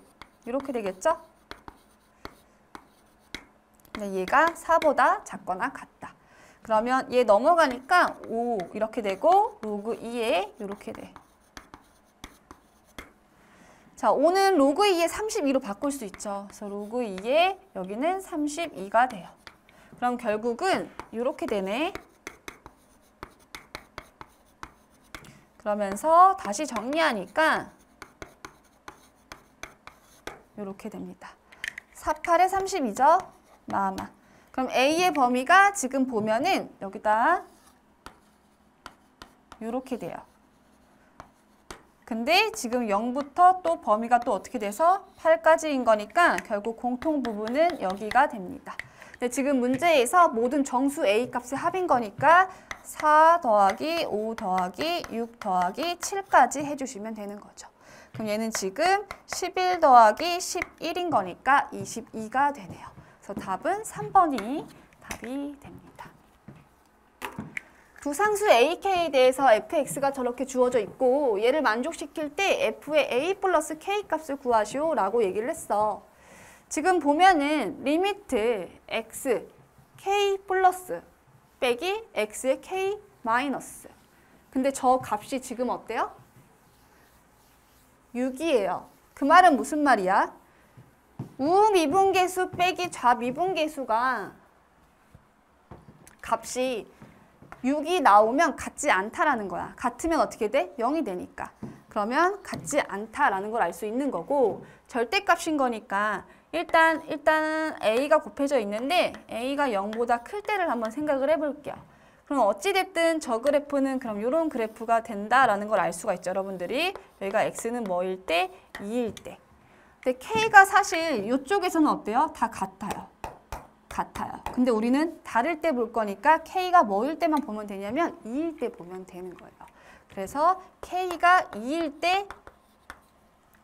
이렇게 되겠죠? 근데 얘가 4보다 작거나 같다. 그러면 얘 넘어가니까 5 이렇게 되고 로그 2에 이렇게 돼. 자, 5는 로그 2에 32로 바꿀 수 있죠. 그래서 로그 2에 여기는 32가 돼요. 그럼 결국은 이렇게 되네. 그러면서 다시 정리하니까 이렇게 됩니다. 48에 32죠? 마마. 그럼 A의 범위가 지금 보면은 여기다 이렇게 돼요. 근데 지금 0부터 또 범위가 또 어떻게 돼서 8까지인 거니까 결국 공통 부분은 여기가 됩니다. 근데 지금 문제에서 모든 정수 A 값의 합인 거니까 4 더하기 5 더하기 6 더하기 7까지 해주시면 되는 거죠. 그럼 얘는 지금 11 더하기 11인 거니까 22가 되네요. 그래서 답은 3번이 답이 됩니다. 두 상수 AK에 대해서 fx가 저렇게 주어져 있고 얘를 만족시킬 때 f의 a 플러스 k 값을 구하시오 라고 얘기를 했어. 지금 보면은 리미트 x k 플러스 빼기 x의 k 마이너스. 근데 저 값이 지금 어때요? 6이에요. 그 말은 무슨 말이야? 우미분계수 빼기 좌미분계수가 값이 6이 나오면 같지 않다라는 거야. 같으면 어떻게 돼? 0이 되니까. 그러면 같지 않다라는 걸 알 수 있는 거고 절대값인 거니까 일단 A가 곱해져 있는데 A가 0보다 클 때를 한번 생각을 해볼게요. 그럼 어찌됐든 저 그래프는 그럼 이런 그래프가 된다라는 걸 알 수가 있죠. 여러분들이 여기가 X는 뭐일 때? 2일 때. 근데 K가 사실 이쪽에서는 어때요? 다 같아요. 근데 우리는 다를 때 볼 거니까 K가 뭐일 때만 보면 되냐면 2일 때 보면 되는 거예요. 그래서 K가 2일 때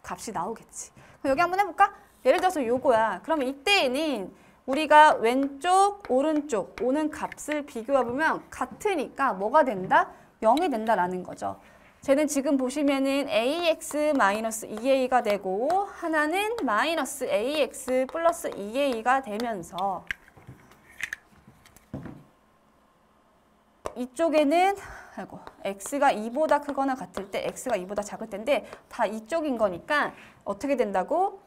값이 나오겠지. 그럼 여기 한번 해볼까? 예를 들어서 요거야. 그러면 이때에는 우리가 왼쪽, 오른쪽 오는 값을 비교해보면 같으니까 뭐가 된다? 0이 된다라는 거죠. 쟤는 지금 보시면은 ax-2a가 되고 하나는 마이너스 ax 플러스 2a가 되면서 이쪽에는 x가 2보다 크거나 같을 때 x가 2보다 작을 텐데 다 이쪽인 거니까 어떻게 된다고?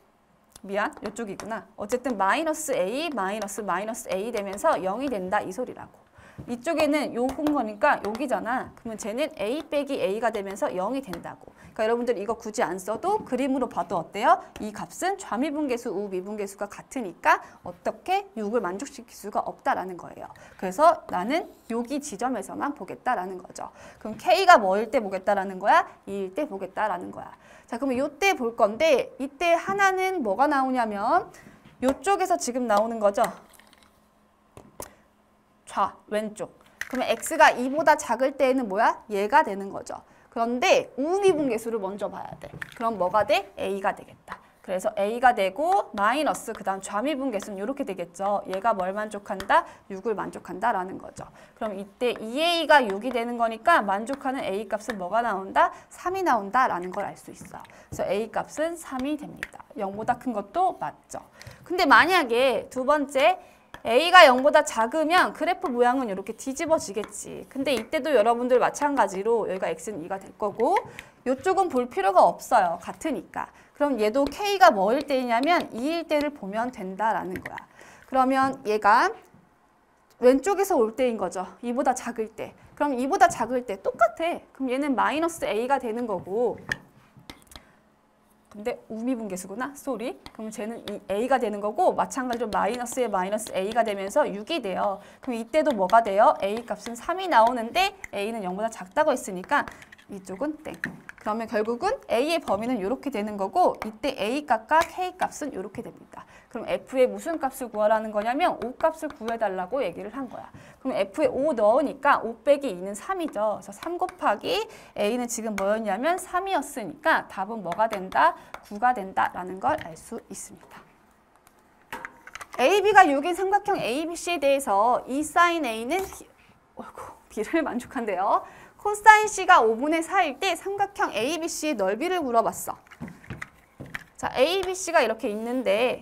미안, 이쪽이구나. 어쨌든 마이너스 A, 마이너스 A 되면서 0이 된다 이 소리라고. 이쪽에는 요건 거니까 여기잖아. 그러면 쟤는 A 빼기 A가 되면서 0이 된다고. 그러니까 여러분들 이거 굳이 안 써도 그림으로 봐도 어때요? 이 값은 좌미분계수, 우미분계수가 같으니까 어떻게 6을 만족시킬 수가 없다라는 거예요. 그래서 나는 여기 지점에서만 보겠다라는 거죠. 그럼 K가 뭐일 때 보겠다라는 거야? 2일 때 보겠다라는 거야. 자, 그러면 요때 볼 건데 이때 하나는 뭐가 나오냐면 요쪽에서 지금 나오는 거죠. 좌, 왼쪽. 그러면 x가 2보다 작을 때에는 뭐야? 얘가 되는 거죠. 그런데 우미분계수를 먼저 봐야 돼. 그럼 뭐가 돼? a가 되겠다. 그래서 a가 되고 마이너스 그 다음 좌미분계수는 이렇게 되겠죠. 얘가 뭘 만족한다? 6을 만족한다라는 거죠. 그럼 이때 2a가 6이 되는 거니까 만족하는 a 값은 뭐가 나온다? 3이 나온다라는 걸 알 수 있어. 그래서 a 값은 3이 됩니다. 0보다 큰 것도 맞죠. 근데 만약에 두 번째 A가 0보다 작으면 그래프 모양은 이렇게 뒤집어지겠지. 근데 이때도 여러분들 마찬가지로 여기가 X는 2가 될 거고 이쪽은 볼 필요가 없어요. 같으니까. 그럼 얘도 K가 뭐일 때이냐면 2일 때를 보면 된다라는 거야. 그러면 얘가 왼쪽에서 올 때인 거죠. 2보다 작을 때. 그럼 2보다 작을 때 똑같아. 그럼 얘는 마이너스 A가 되는 거고 근데 우미분계수구나. 쏘리. 그럼 쟤는 이 A가 되는 거고 마찬가지로 마이너스에 마이너스 A가 되면서 6이 돼요. 그럼 이때도 뭐가 돼요? A 값은 3이 나오는데 A는 0보다 작다고 했으니까 이쪽은 땡. 그러면 결국은 A의 범위는 이렇게 되는 거고 이때 A 값과 K 값은 이렇게 됩니다. 그럼 F의 무슨 값을 구하라는 거냐면 5 값을 구해달라고 얘기를 한 거야. 그럼 F에 5 넣으니까 5 빼기 2는 3이죠. 그래서 3 곱하기 A는 지금 뭐였냐면 3이었으니까 답은 뭐가 된다? 9가 된다라는 걸 알 수 있습니다. AB가 6인 삼각형 ABC에 대해서 E sin A는 B를 만족한대요. 코사인 C가 5분의 4일 때 삼각형 ABC의 넓이를 물어봤어. 자, ABC가 이렇게 있는데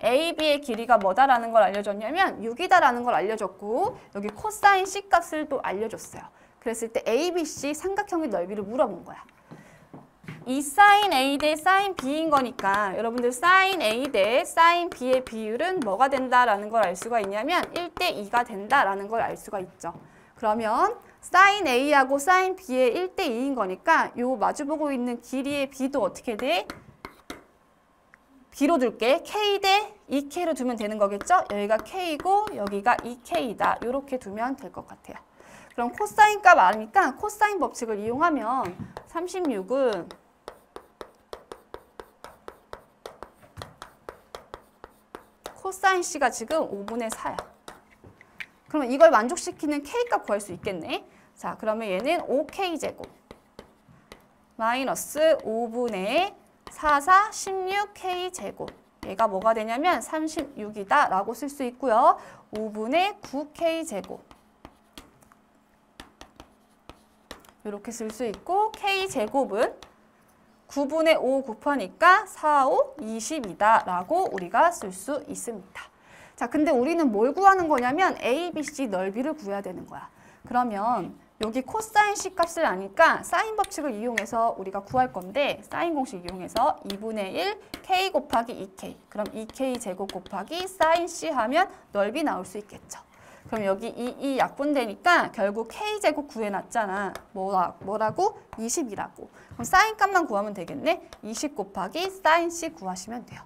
AB의 길이가 뭐다라는 걸 알려줬냐면 6이다라는 걸 알려줬고 여기 코사인 C 값을 또 알려줬어요. 그랬을 때 ABC 삼각형의 넓이를 물어본 거야. 이 sin A 대 sin B인 거니까 여러분들 sin A 대 sin B의 비율은 뭐가 된다라는 걸 알 수가 있냐면 1대 2가 된다라는 걸 알 수가 있죠. 그러면 sin A하고 sin B의 1대 2인 거니까 요 마주보고 있는 길이의 B도 어떻게 돼? B로 둘게. K 대 2K로 두면 되는 거겠죠? 여기가 K고 여기가 2K다. 이렇게 두면 될 것 같아요. 그럼 코사인 값 아니까 코사인 법칙을 이용하면 36은 코사인 C가 지금 5분의 4야. 그러면 이걸 만족시키는 K값 구할 수 있겠네. 자, 그러면 얘는 5K제곱 마이너스 5분의 4, 4, 16K제곱. 얘가 뭐가 되냐면 36이다 라고 쓸 수 있고요. 5분의 9K제곱. 이렇게 쓸 수 있고 K제곱은 9분의 5 곱하니까 4, 5, 20이다 라고 우리가 쓸 수 있습니다. 자, 근데 우리는 뭘 구하는 거냐면 A, B, C 넓이를 구해야 되는 거야. 그러면 여기 코사인 C 값을 아니까 사인 법칙을 이용해서 우리가 구할 건데 사인 공식 이용해서 2분의 1 K 곱하기 2K. 그럼 2K 제곱 곱하기 사인 C 하면 넓이 나올 수 있겠죠. 그럼 여기 이 약분되니까 결국 K제곱 구해놨잖아. 뭐라고? 20이라고. 그럼 사인 값만 구하면 되겠네. 20 곱하기 사인 C 구하시면 돼요.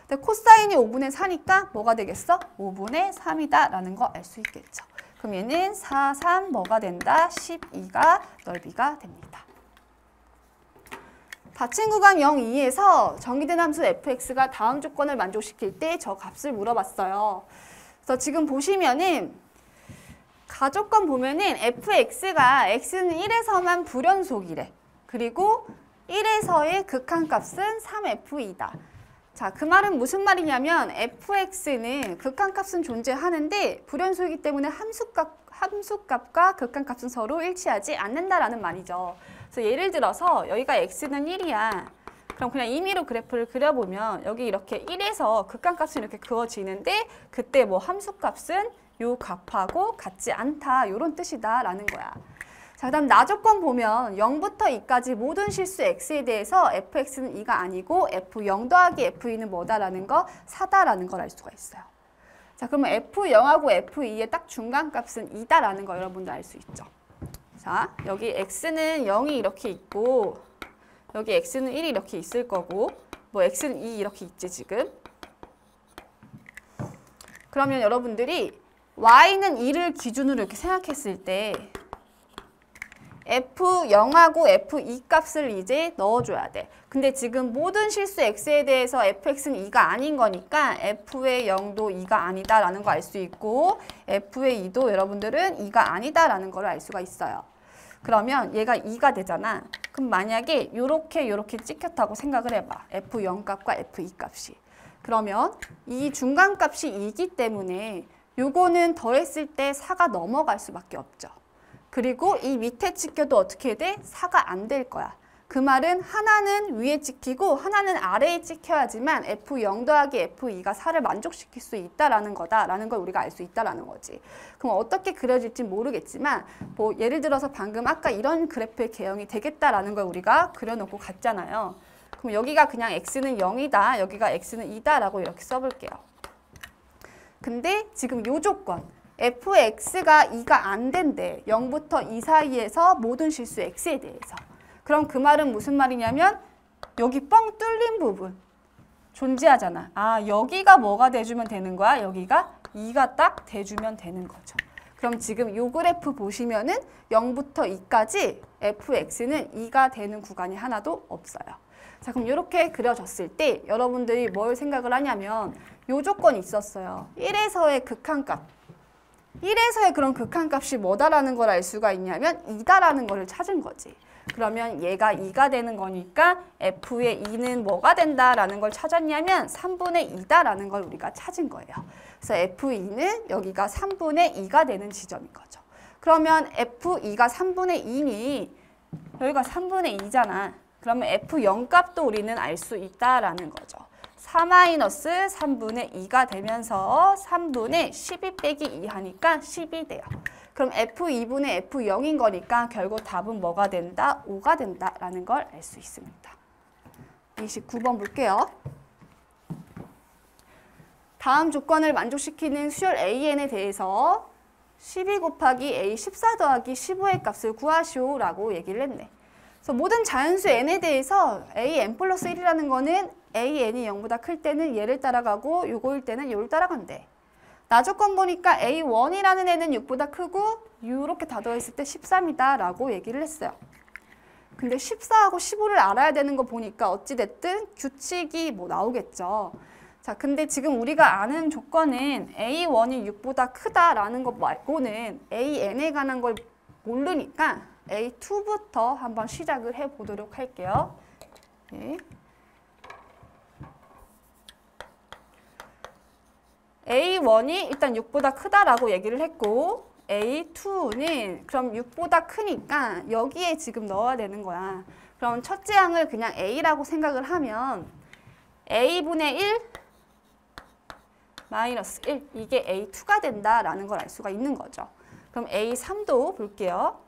근데 코사인이 5분의 4니까 뭐가 되겠어? 5분의 3이다 라는 거 알 수 있겠죠. 그럼 얘는 4, 3 뭐가 된다? 12가 넓이가 됩니다. 닫힌 구간 0, 2에서 정의된 함수 fx가 다음 조건을 만족시킬 때 저 값을 물어봤어요. 그래서 지금 보시면은 가조건 보면은 fx가 x는 1에서만 불연속이래. 그리고 1에서의 극한값은 3f이다. 자, 그 말은 무슨 말이냐면 fx는 극한값은 존재하는데 불연속이기 때문에 함수값과 극한값은 서로 일치하지 않는다라는 말이죠. 그래서 예를 들어서 여기가 x는 1이야. 그럼 그냥 임의로 그래프를 그려보면 여기 이렇게 1에서 극한값이 이렇게 그어지는데 그때 뭐 함수값은 요 값하고 같지 않다 이런 뜻이다 라는 거야. 자, 그다음 나조건 보면 0부터 2까지 모든 실수 x에 대해서 fx는 2가 아니고 f0 더하기 f2는 뭐다라는 거 4다라는 걸 알 수가 있어요. 자, 그러면 f0하고 f2의 딱 중간값은 2다라는 거 여러분들 알 수 있죠. 자, 여기 x는 0이 이렇게 있고 여기 x는 1이 이렇게 있을 거고 뭐 x는 2 이렇게 있지 지금. 그러면 여러분들이 y는 2를 기준으로 이렇게 생각했을 때 f0하고 f2 값을 이제 넣어줘야 돼. 근데 지금 모든 실수 x에 대해서 fx는 2가 아닌 거니까 f의 0도 2가 아니다라는 거 알 수 있고 f의 2도 여러분들은 2가 아니다라는 걸 알 수가 있어요. 그러면 얘가 2가 되잖아. 그럼 만약에 요렇게 찍혔다고 생각을 해봐. f0 값과 f2 값이. 그러면 이 중간값이 2이기 때문에 요거는 더했을 때 4가 넘어갈 수밖에 없죠. 그리고 이 밑에 찍혀도 어떻게 돼? 4가 안 될 거야. 그 말은 하나는 위에 찍히고 하나는 아래에 찍혀야지만 F0 더하기 F2가 4를 만족시킬 수 있다라는 거다라는 걸 우리가 알 수 있다라는 거지. 그럼 어떻게 그려질지 모르겠지만 뭐 예를 들어서 방금 아까 이런 그래프의 개형이 되겠다라는 걸 우리가 그려놓고 갔잖아요. 그럼 여기가 그냥 x는 0이다, 여기가 x는 2다라고 이렇게 써볼게요. 근데 지금 요 조건 fx가 2가 안 된대. 0부터 2 사이에서 모든 실수 x에 대해서. 그럼 그 말은 무슨 말이냐면 여기 뻥 뚫린 부분 존재하잖아. 아, 여기가 뭐가 돼주면 되는 거야? 여기가 2가 딱 돼주면 되는 거죠. 그럼 지금 요 그래프 보시면은 0부터 2까지 fx는 2가 되는 구간이 하나도 없어요. 자, 그럼 이렇게 그려졌을 때 여러분들이 뭘 생각을 하냐면 요 조건이 있었어요. 1에서의 극한값. 1에서의 그런 극한값이 뭐다라는 걸 알 수가 있냐면 2다라는 거를 찾은 거지. 그러면 얘가 2가 되는 거니까 f의 2는 뭐가 된다라는 걸 찾았냐면 3분의 2다라는 걸 우리가 찾은 거예요. 그래서 f2는 여기가 3분의 2가 되는 지점인 거죠. 그러면 f2가 3분의 2니 여기가 3분의 2잖아. 그러면 f0 값도 우리는 알 수 있다라는 거죠. 4-3분의 2가 되면서 3분의 12 빼기 2 하니까 10이 돼요. 그럼 f2분의 f0인 거니까 결국 답은 뭐가 된다? 5가 된다라는 걸 알 수 있습니다. 29번 볼게요. 다음 조건을 만족시키는 수열 AN에 대해서 12 곱하기 A 14 더하기 15의 값을 구하시오라고 얘기를 했네. 그래서 모든 자연수 n에 대해서 an 플러스 1이라는 거는 an이 0보다 클 때는 얘를 따라가고 요거일 때는 요를 따라간대. 나조건 보니까 a1이라는 애는 6보다 크고 이렇게 다 더했을 때 13이다 라고 얘기를 했어요. 근데 14하고 15를 알아야 되는 거 보니까 어찌됐든 규칙이 뭐 나오겠죠. 자, 근데 지금 우리가 아는 조건은 a1이 6보다 크다라는 것 말고는 an에 관한 걸 모르니까 A2부터 한번 시작을 해보도록 할게요. 네. A1이 일단 6보다 크다라고 얘기를 했고 A2는 그럼 6보다 크니까 여기에 지금 넣어야 되는 거야. 그럼 첫째 항을 그냥 A라고 생각을 하면 A분의 1 마이너스 1 이게 A2가 된다라는 걸 알 수가 있는 거죠. 그럼 A3도 볼게요.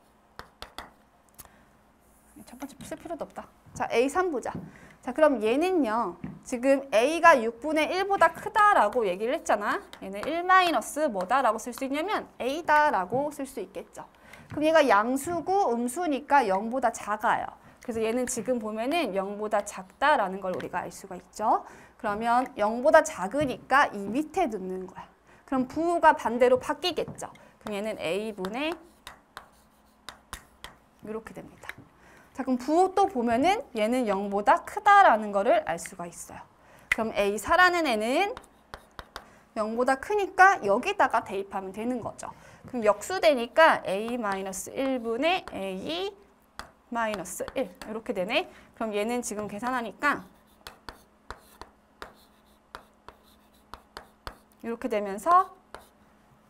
첫 번째 쓸 필요도 없다. 자, A3 보자. 자, 그럼 얘는요. 지금 A가 6분의 1보다 크다라고 얘기를 했잖아. 얘는 1 마이너스 뭐다라고 쓸 수 있냐면 A다라고 쓸 수 있겠죠. 그럼 얘가 양수고 음수니까 0보다 작아요. 그래서 얘는 지금 보면은 0보다 작다라는 걸 우리가 알 수가 있죠. 그러면 0보다 작으니까 이 밑에 넣는 거야. 그럼 부호가 반대로 바뀌겠죠. 그럼 얘는 A분의 이렇게 됩니다. 자, 그럼 부호 또 보면은 얘는 0보다 크다라는 거를 알 수가 있어요. 그럼 A4라는 애는 0보다 크니까 여기다가 대입하면 되는 거죠. 그럼 역수되니까 A-1분의 A-1 이렇게 되네. 그럼 얘는 지금 계산하니까 이렇게 되면서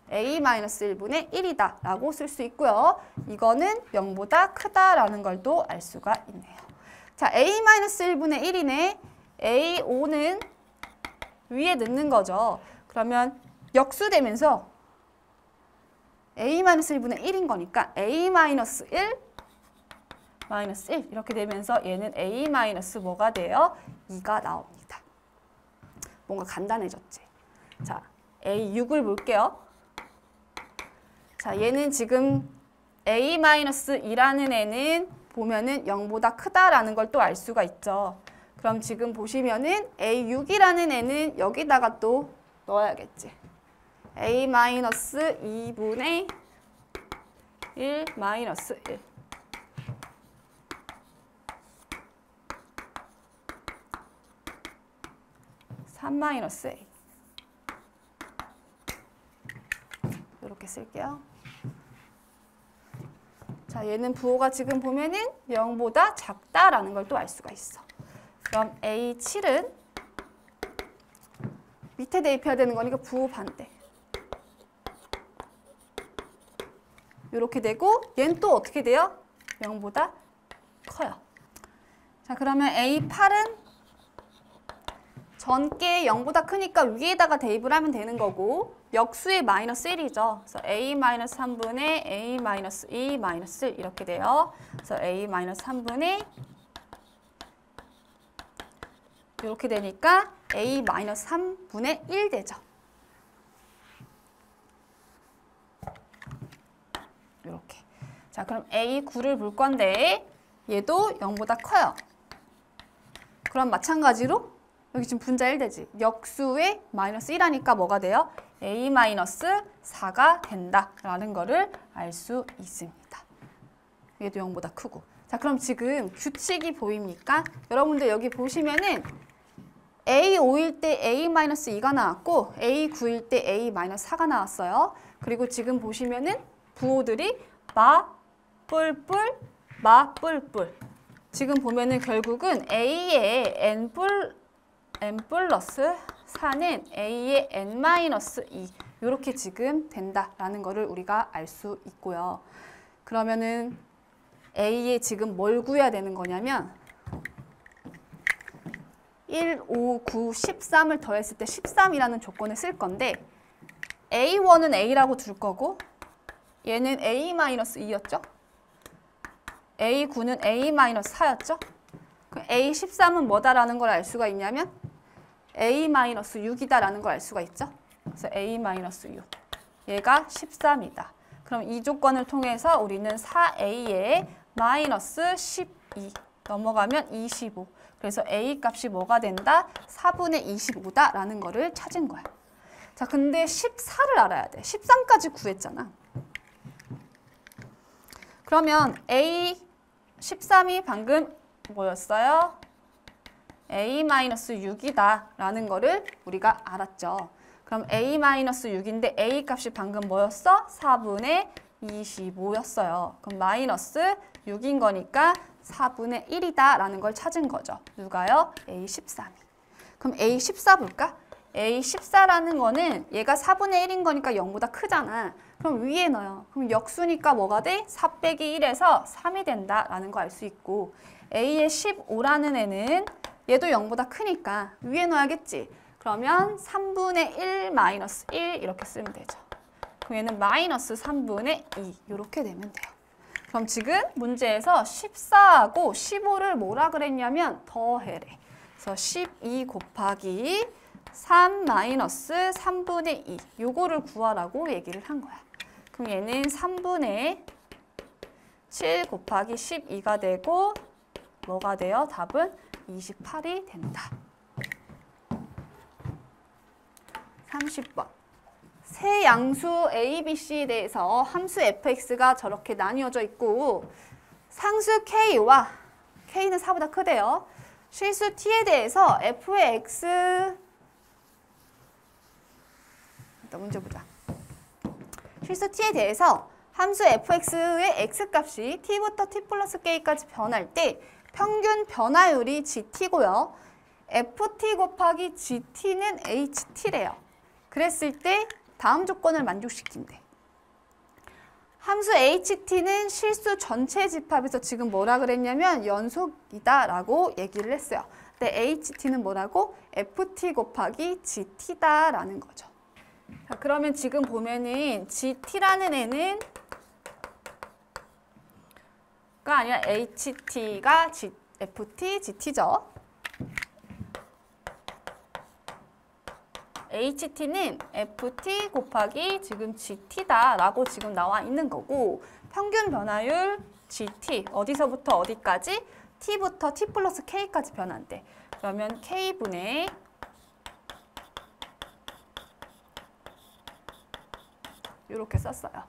A-1분의 1이다 라고 쓸 수 있고요. 이거는 0보다 크다라는 걸 또 알 수가 있네요. 자, A-1분의 1이네. A5는 위에 넣는 거죠. 그러면 역수되면서 a-1분의 1인 거니까 a-1 마이너스 1 이렇게 되면서 얘는 a 마이너스 뭐가 돼요? 2가 나옵니다. 뭔가 간단해졌지. 자, a6을 볼게요. 자, 얘는 지금 a-2라는 애는 보면은 0보다 크다라는 걸 또 알 수가 있죠. 그럼 지금 보시면은 a6이라는 애는 여기다가 또 넣어야겠지. a-2분의 1 마이너스 1. 3-a 이렇게 쓸게요. 자, 얘는 부호가 지금 보면은 0보다 작다라는 걸 또 알 수가 있어. 그럼 A7은 밑에 대입해야 되는 거니까 부호 반대. 이렇게 되고 얘는 또 어떻게 돼요? 0보다 커요. 자, 그러면 A8은 전께 0보다 크니까 위에다가 대입을 하면 되는 거고 역수의 마이너스 1이죠. 그래서 a-3분의 a-2 마이너스 1 이렇게 돼요. 그래서 a-3분의 이렇게 되니까 a-3분의 1 되죠. 이렇게. 자, 그럼 a9를 볼 건데 얘도 0보다 커요. 그럼 마찬가지로 여기 지금 분자 1 되지. 역수의 마이너스 1하니까 뭐가 돼요? a-4가 된다라는 거를 알 수 있습니다. 얘도 0보다 크고. 자, 그럼 지금 규칙이 보입니까? 여러분들 여기 보시면은 a5일 때 a-2가 나왔고 a9일 때 a-4가 나왔어요. 그리고 지금 보시면은 부호들이 마, 뿔뿔, 마, 뿔뿔. 지금 보면은 결국은 a의 n 플러스 4는 a의 n-2 이렇게 지금 된다라는 거를 우리가 알 수 있고요. 그러면은 a에 지금 뭘 구해야 되는 거냐면 1, 5, 9, 13을 더했을 때 13이라는 조건을 쓸 건데 a1은 a라고 둘 거고 얘는 a-2였죠? a9는 a-4였죠? a13은 뭐다라는 걸 알 수가 있냐면 a-6이다라는 걸 알 수가 있죠? 그래서 a-6. 얘가 13이다. 그럼 이 조건을 통해서 우리는 4a에 마이너스 12 넘어가면 25. 그래서 a 값이 뭐가 된다? 4분의 25다라는 거를 찾은 거야. 자, 근데 14를 알아야 돼. 13까지 구했잖아. 그러면 a13이 방금 뭐였어요? a-6이다라는 거를 우리가 알았죠. 그럼 a-6인데 a 값이 방금 뭐였어? 4분의 25였어요. 그럼 마이너스 6인 거니까 4분의 1이다라는 걸 찾은 거죠. 누가요? a13이. 그럼 a14 볼까? a14라는 거는 얘가 4분의 1인 거니까 0보다 크잖아. 그럼 위에 넣어요. 그럼 역수니까 뭐가 돼? 4 빼기 1에서 3이 된다라는 거 알 수 있고 a의 15라는 애는 얘도 0보다 크니까 위에 넣어야겠지. 그러면 3분의 1 마이너스 1 이렇게 쓰면 되죠. 그럼 얘는 마이너스 3분의 2 이렇게 되면 돼요. 그럼 지금 문제에서 14하고 15를 뭐라 그랬냐면 더해래. 그래서 12 곱하기 3 마이너스 3분의 2 요거를 구하라고 얘기를 한 거야. 그럼 얘는 3분의 7 곱하기 12가 되고 뭐가 돼요? 답은 28이 된다. 30번. 세 양수 A, B, C에 대해서 함수 fx가 저렇게 나뉘어져 있고 상수 k와 k는 4보다 크대요. 실수 t에 대해서 f의 x 일단 문제 보자. 실수 t에 대해서 함수 fx의 x값이 t부터 t 플러스 k까지 변할 때 평균 변화율이 gt고요. ft 곱하기 gt는 ht래요. 그랬을 때 다음 조건을 만족시킨대. 함수 ht는 실수 전체 집합에서 지금 뭐라 그랬냐면 연속이다라고 얘기를 했어요. 근데 ht는 뭐라고? ft 곱하기 gt다라는 거죠. 자, 그러면 지금 보면은 GT라는 애는 가 아니라 HT가 FT, GT죠. HT는 FT 곱하기 지금 GT다라고 지금 나와 있는 거고 평균 변화율 GT 어디서부터 어디까지? T부터 T 플러스 K까지 변한대. 그러면 K분의 이렇게 썼어요.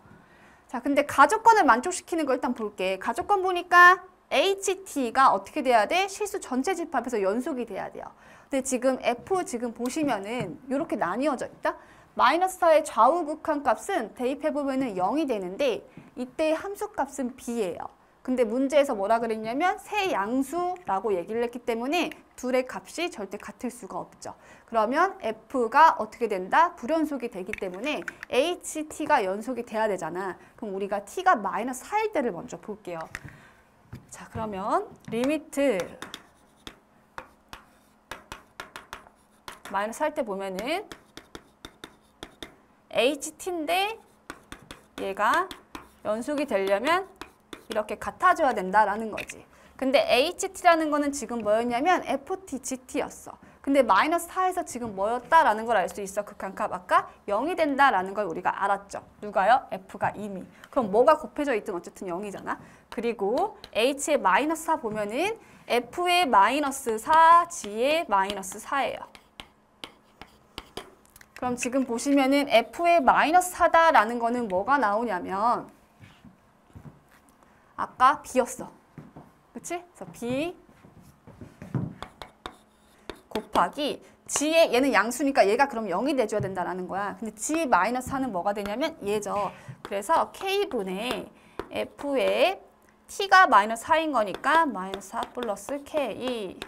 자, 근데 가조건을 만족시키는 거 일단 볼게. 가조건 보니까 HT가 어떻게 돼야 돼? 실수 전체 집합에서 연속이 돼야 돼요. 근데 지금 F 지금 보시면은 이렇게 나뉘어져 있다. 마이너스 4의 좌우 극한 값은 대입해보면은 0이 되는데 이때 함수 값은 B예요. 근데 문제에서 뭐라 그랬냐면 세 양수라고 얘기를 했기 때문에 둘의 값이 절대 같을 수가 없죠. 그러면 F가 어떻게 된다? 불연속이 되기 때문에 HT가 연속이 돼야 되잖아. 그럼 우리가 T가 마이너스 4일 때를 먼저 볼게요. 자, 그러면 리미트 마이너스 할 때 보면은 HT인데 얘가 연속이 되려면 이렇게 같아져야 된다라는 거지. 근데 HT라는 거는 지금 뭐였냐면 FT, GT였어. 근데 마이너스 4에서 지금 뭐였다라는 걸 알 수 있어. 극한값 아까 0이 된다라는 걸 우리가 알았죠. 누가요? F가 이미. 그럼 뭐가 곱해져 있든 어쨌든 0이잖아. 그리고 H의 마이너스 4 보면은 F의 마이너스 4, G의 마이너스 4예요. 그럼 지금 보시면은 F의 마이너스 4다라는 거는 뭐가 나오냐면 아까 B였어. 그치? 그래서 B 곱하기 G의 얘는 양수니까 얘가 그럼 0이 돼줘야 된다는 거야. 근데 G 마이너스 4는 뭐가 되냐면 얘죠. 그래서 K분의 F의 T가 마이너스 4인 거니까 마이너스 4 플러스 K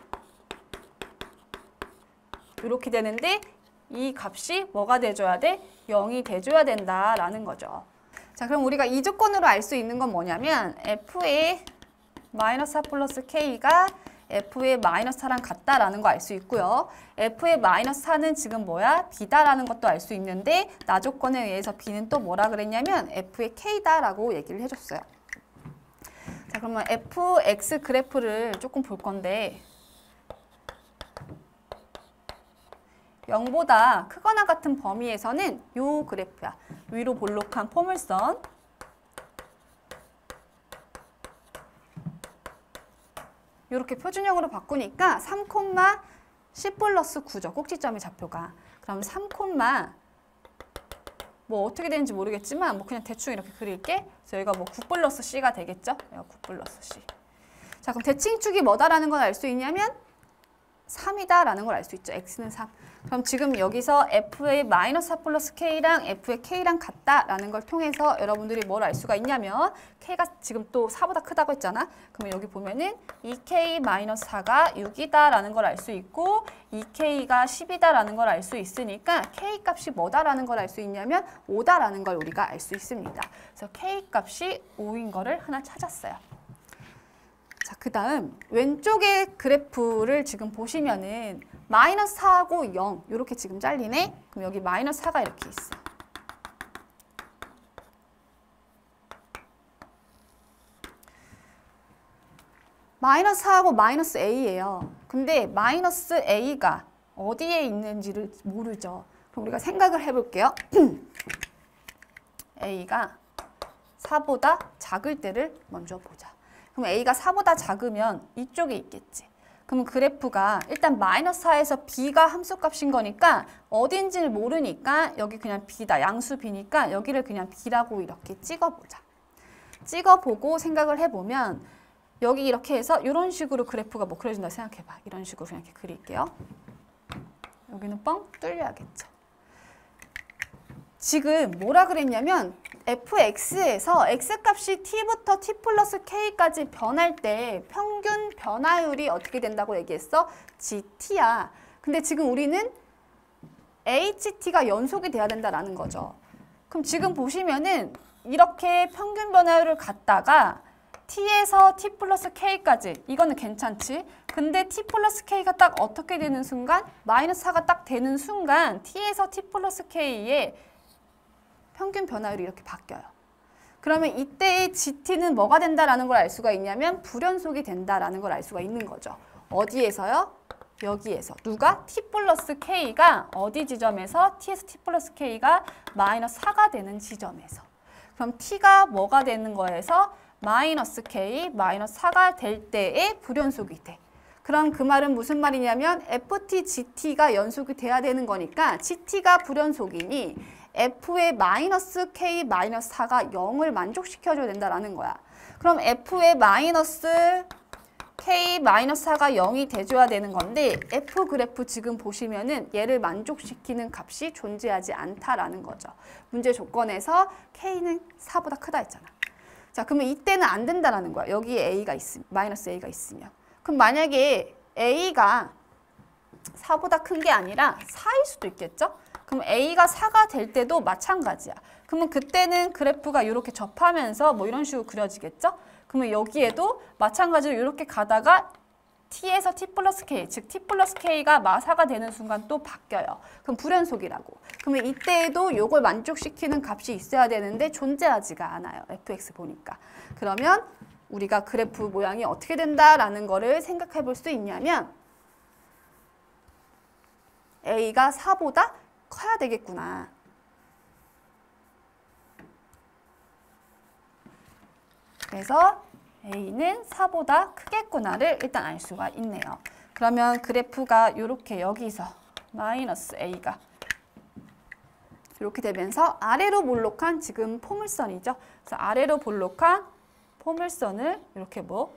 이렇게 되는데 이 값이 뭐가 돼줘야 돼? 0이 돼줘야 된다라는 거죠. 자, 그럼 우리가 이 조건으로 알 수 있는 건 뭐냐면 F의 마이너스 4 플러스 K가 F의 마이너스 4랑 같다라는 거 알 수 있고요. F의 마이너스 4는 지금 뭐야? B다라는 것도 알 수 있는데 나 조건에 의해서 B는 또 뭐라 그랬냐면 F의 K다라고 얘기를 해줬어요. 자, 그러면 FX 그래프를 조금 볼 건데 0보다 크거나 같은 범위에서는 요 그래프야. 위로 볼록한 포물선. 이렇게 표준형으로 바꾸니까 3,10 플러스 9죠. 꼭지점의 좌표가. 그럼 3, 뭐 어떻게 되는지 모르겠지만 뭐 그냥 대충 이렇게 그릴게. 그래서 여기가 뭐 9 플러스 C가 되겠죠. 여기가 9 플러스 C. 자, 그럼 대칭축이 뭐다라는 걸 알 수 있냐면 3이다라는 걸 알 수 있죠. X는 3. 그럼 지금 여기서 F의 마이너스 4 플러스 K랑 F의 K랑 같다라는 걸 통해서 여러분들이 뭘 알 수가 있냐면 K가 지금 또 4보다 크다고 했잖아. 그러면 여기 보면은 2K 마이너스 4가 6이다라는 걸 알 수 있고 2K가 10이다라는 걸 알 수 있으니까 K 값이 뭐다라는 걸 알 수 있냐면 5다라는 걸 우리가 알 수 있습니다. 그래서 K 값이 5인 거를 하나 찾았어요. 자, 그 다음 왼쪽의 그래프를 지금 보시면은 마이너스 4하고 0 이렇게 지금 잘리네. 그럼 여기 마이너스 4가 이렇게 있어. 마이너스 4하고 마이너스 A예요. 근데 마이너스 A가 어디에 있는지를 모르죠. 그럼 우리가 생각을 해볼게요. A가 4보다 작을 때를 먼저 보자. 그럼 A가 4보다 작으면 이쪽에 있겠지. 그럼 그래프가 일단 마이너스 4에서 B가 함수값인 거니까 어딘지를 모르니까 여기 그냥 B다. 양수 B니까 여기를 그냥 B라고 이렇게 찍어보자. 찍어보고 생각을 해보면 여기 이렇게 해서 이런 식으로 그래프가 뭐 그려진다 생각해봐. 이런 식으로 그냥 이렇게 그릴게요. 여기는 뻥 뚫려야겠죠. 지금 뭐라 그랬냐면 fx에서 x값이 t부터 t 플러스 k까지 변할 때 평균 변화율이 어떻게 된다고 얘기했어? gt야. 근데 지금 우리는 ht가 연속이 돼야 된다라는 거죠. 그럼 지금 보시면은 이렇게 평균 변화율을 갖다가 t에서 t 플러스 k까지 이거는 괜찮지? 근데 t 플러스 k가 딱 어떻게 되는 순간? 마이너스 4가 딱 되는 순간 t에서 t 플러스 k의 평균 변화율이 이렇게 바뀌어요. 그러면 이때의 GT는 뭐가 된다라는 걸 알 수가 있냐면 불연속이 된다라는 걸 알 수가 있는 거죠. 어디에서요? 여기에서. 누가? t 플러스 k가 어디 지점에서? t에서 t 플러스 k가 마이너스 4가 되는 지점에서. 그럼 t가 뭐가 되는 거에서? 마이너스 k, 마이너스 4가 될 때에 불연속이 돼. 그럼 그 말은 무슨 말이냐면 ft, gt가 연속이 돼야 되는 거니까 gt가 불연속이니 f의 마이너스 k, 마이너스 4가 0을 만족시켜줘야 된다라는 거야. 그럼 f의 마이너스 k, 마이너스 4가 0이 돼줘야 되는 건데 f 그래프 지금 보시면은 얘를 만족시키는 값이 존재하지 않다라는 거죠. 문제 조건에서 k는 4보다 크다 했잖아. 자, 그러면 이때는 안 된다라는 거야. 여기에 a가 있으면, 마이너스 a가 있으면. 그럼 만약에 a가 4보다 큰 게 아니라 4일 수도 있겠죠? 그럼 a가 4가 될 때도 마찬가지야. 그러면 그때는 그래프가 이렇게 접하면서 뭐 이런 식으로 그려지겠죠? 그러면 여기에도 마찬가지로 이렇게 가다가 t에서 t 플러스 k, 즉 t 플러스 k가 마4가 되는 순간 또 바뀌어요. 그럼 불연속이라고. 그러면 이때에도 이걸 만족시키는 값이 있어야 되는데 존재하지가 않아요. fx 보니까. 그러면 우리가 그래프 모양이 어떻게 된다라는 거를 생각해 볼 수 있냐면 a가 4보다 커야 되겠구나. 그래서 a는 4보다 크겠구나를 일단 알 수가 있네요. 그러면 그래프가 이렇게 여기서 마이너스 a가 이렇게 되면서 아래로 볼록한 지금 포물선이죠. 그래서 아래로 볼록한 포물선을 이렇게 뭐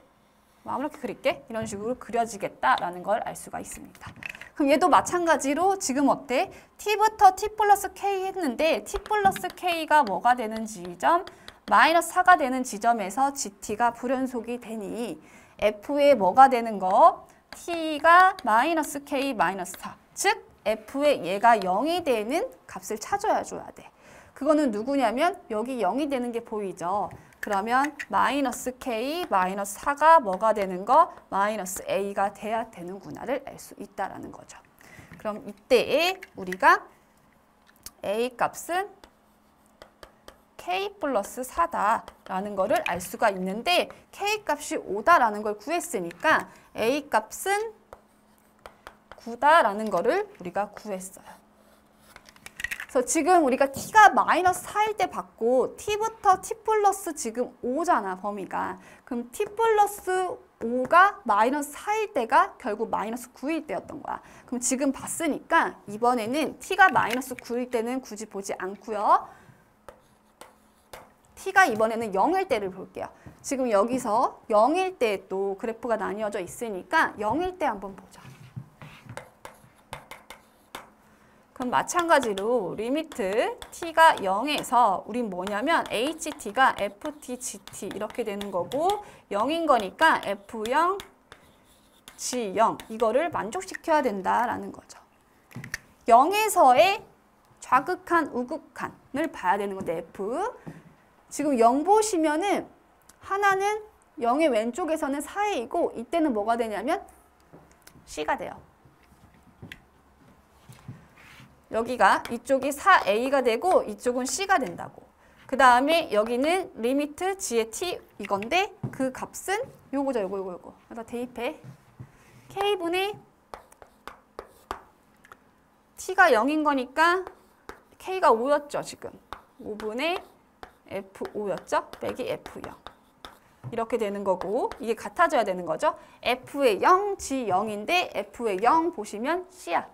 아무렇게 그릴게 이런 식으로 그려지겠다라는 걸 알 수가 있습니다. 그럼 얘도 마찬가지로 지금 어때? t부터 t 플러스 k 했는데 t 플러스 k가 뭐가 되는 지점? 마이너스 4가 되는 지점에서 gt가 불연속이 되니 f의 뭐가 되는 거? t가 마이너스 k 마이너스 4. 즉 f의 얘가 0이 되는 값을 찾아줘야 돼. 그거는 누구냐면 여기 0이 되는 게 보이죠? 그러면 마이너스 k 마이너스 4가 뭐가 되는 거? 마이너스 a가 돼야 되는구나를 알 수 있다라는 거죠. 그럼 이때에 우리가 a 값은 k 플러스 4다라는 거를 알 수가 있는데 k 값이 5다라는 걸 구했으니까 a 값은 9다라는 거를 우리가 구했어요. 그래서 지금 우리가 t가 마이너스 4일 때 받고 t부터 t 플러스 지금 5잖아, 범위가. 그럼 t 플러스 5가 마이너스 4일 때가 결국 마이너스 9일 때였던 거야. 그럼 지금 봤으니까 이번에는 t가 마이너스 9일 때는 굳이 보지 않고요. t가 이번에는 0일 때를 볼게요. 지금 여기서 0일 때 또 그래프가 나뉘어져 있으니까 0일 때 한번 보자. 그럼 마찬가지로 리미트 t가 0에서 우린 뭐냐면 ht가 ft, gt 이렇게 되는 거고 0인 거니까 f0, g0 이거를 만족시켜야 된다라는 거죠. 0에서의 좌극한, 우극한을 봐야 되는 건데 f 지금 0 보시면은 하나는 0의 왼쪽에서는 4a이고 이때는 뭐가 되냐면 c가 돼요. 여기가 이쪽이 4a가 되고 이쪽은 c가 된다고. 그 다음에 여기는 리미트 g의 t 이건데 그 값은 요거죠. 요거. 여기다 대입해. k분의 t가 0인 거니까 k가 5였죠. 지금. 5분의 f5였죠. 빼기 f0. 이렇게 되는 거고 이게 같아져야 되는 거죠. f의 0, g 0인데 f의 0 보시면 c야.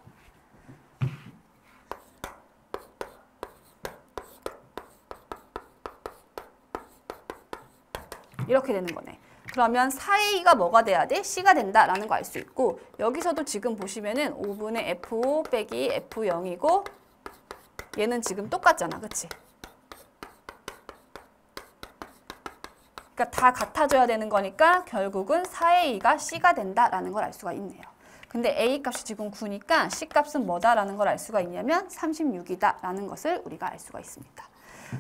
이렇게 되는 거네. 그러면 4a가 뭐가 돼야 돼? c가 된다라는 거 알 수 있고 여기서도 지금 보시면은 5분의 f5 빼기 f0이고 얘는 지금 똑같잖아. 그치? 그러니까 다 같아져야 되는 거니까 결국은 4a가 c가 된다라는 걸 알 수가 있네요. 근데 a 값이 지금 9니까 c 값은 뭐다라는 걸 알 수가 있냐면 36이다라는 것을 우리가 알 수가 있습니다.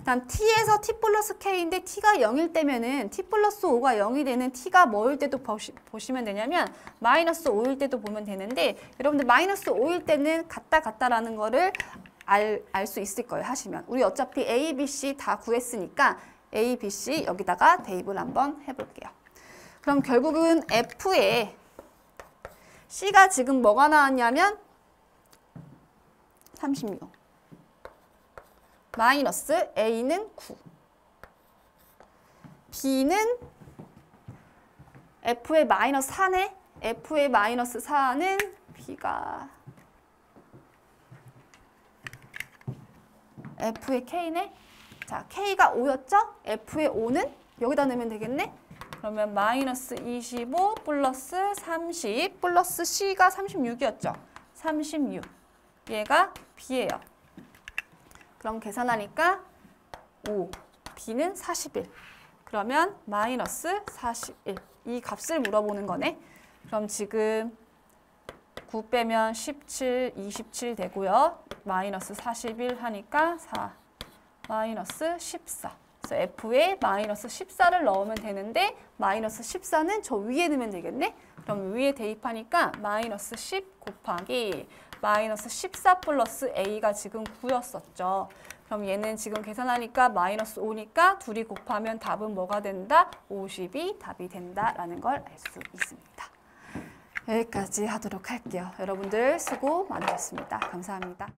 다음 t에서 t 플러스 k인데 t가 0일 때면은 t 플러스 5가 0이 되는 t가 뭐일 때도 보시면 되냐면 마이너스 5일 때도 보면 되는데 여러분들 마이너스 5일 때는 같다라는 거를 알 수 있을 거예요. 하시면. 우리 어차피 A, B, C 다 구했으니까 A, B, C 여기다가 대입을 한번 해볼게요. 그럼 결국은 F에 C가 지금 뭐가 나왔냐면 36 마이너스 A는 9 B는 F의 마이너스 4네. F의 마이너스 4는 B가 F의 K네. 자, K가 5였죠? F의 5는 여기다 넣으면 되겠네. 그러면 마이너스 25 플러스 30 플러스 C가 36이었죠? 36. 얘가 B예요. 그럼 계산하니까 5. B는 41. 그러면 마이너스 41. 이 값을 물어보는 거네. 그럼 지금 9 빼면 17, 27 되고요. 마이너스 41 하니까 4, 마이너스 14. 그래서 F에 마이너스 14를 넣으면 되는데 마이너스 14는 저 위에 넣으면 되겠네. 그럼 위에 대입하니까 마이너스 10 곱하기 마이너스 14 플러스 A가 지금 9였었죠. 그럼 얘는 지금 계산하니까 마이너스 5니까 둘이 곱하면 답은 뭐가 된다? 50이 답이 된다라는 걸 알 수 있습니다. 여기까지 하도록 할게요. 여러분들 수고 많으셨습니다. 감사합니다.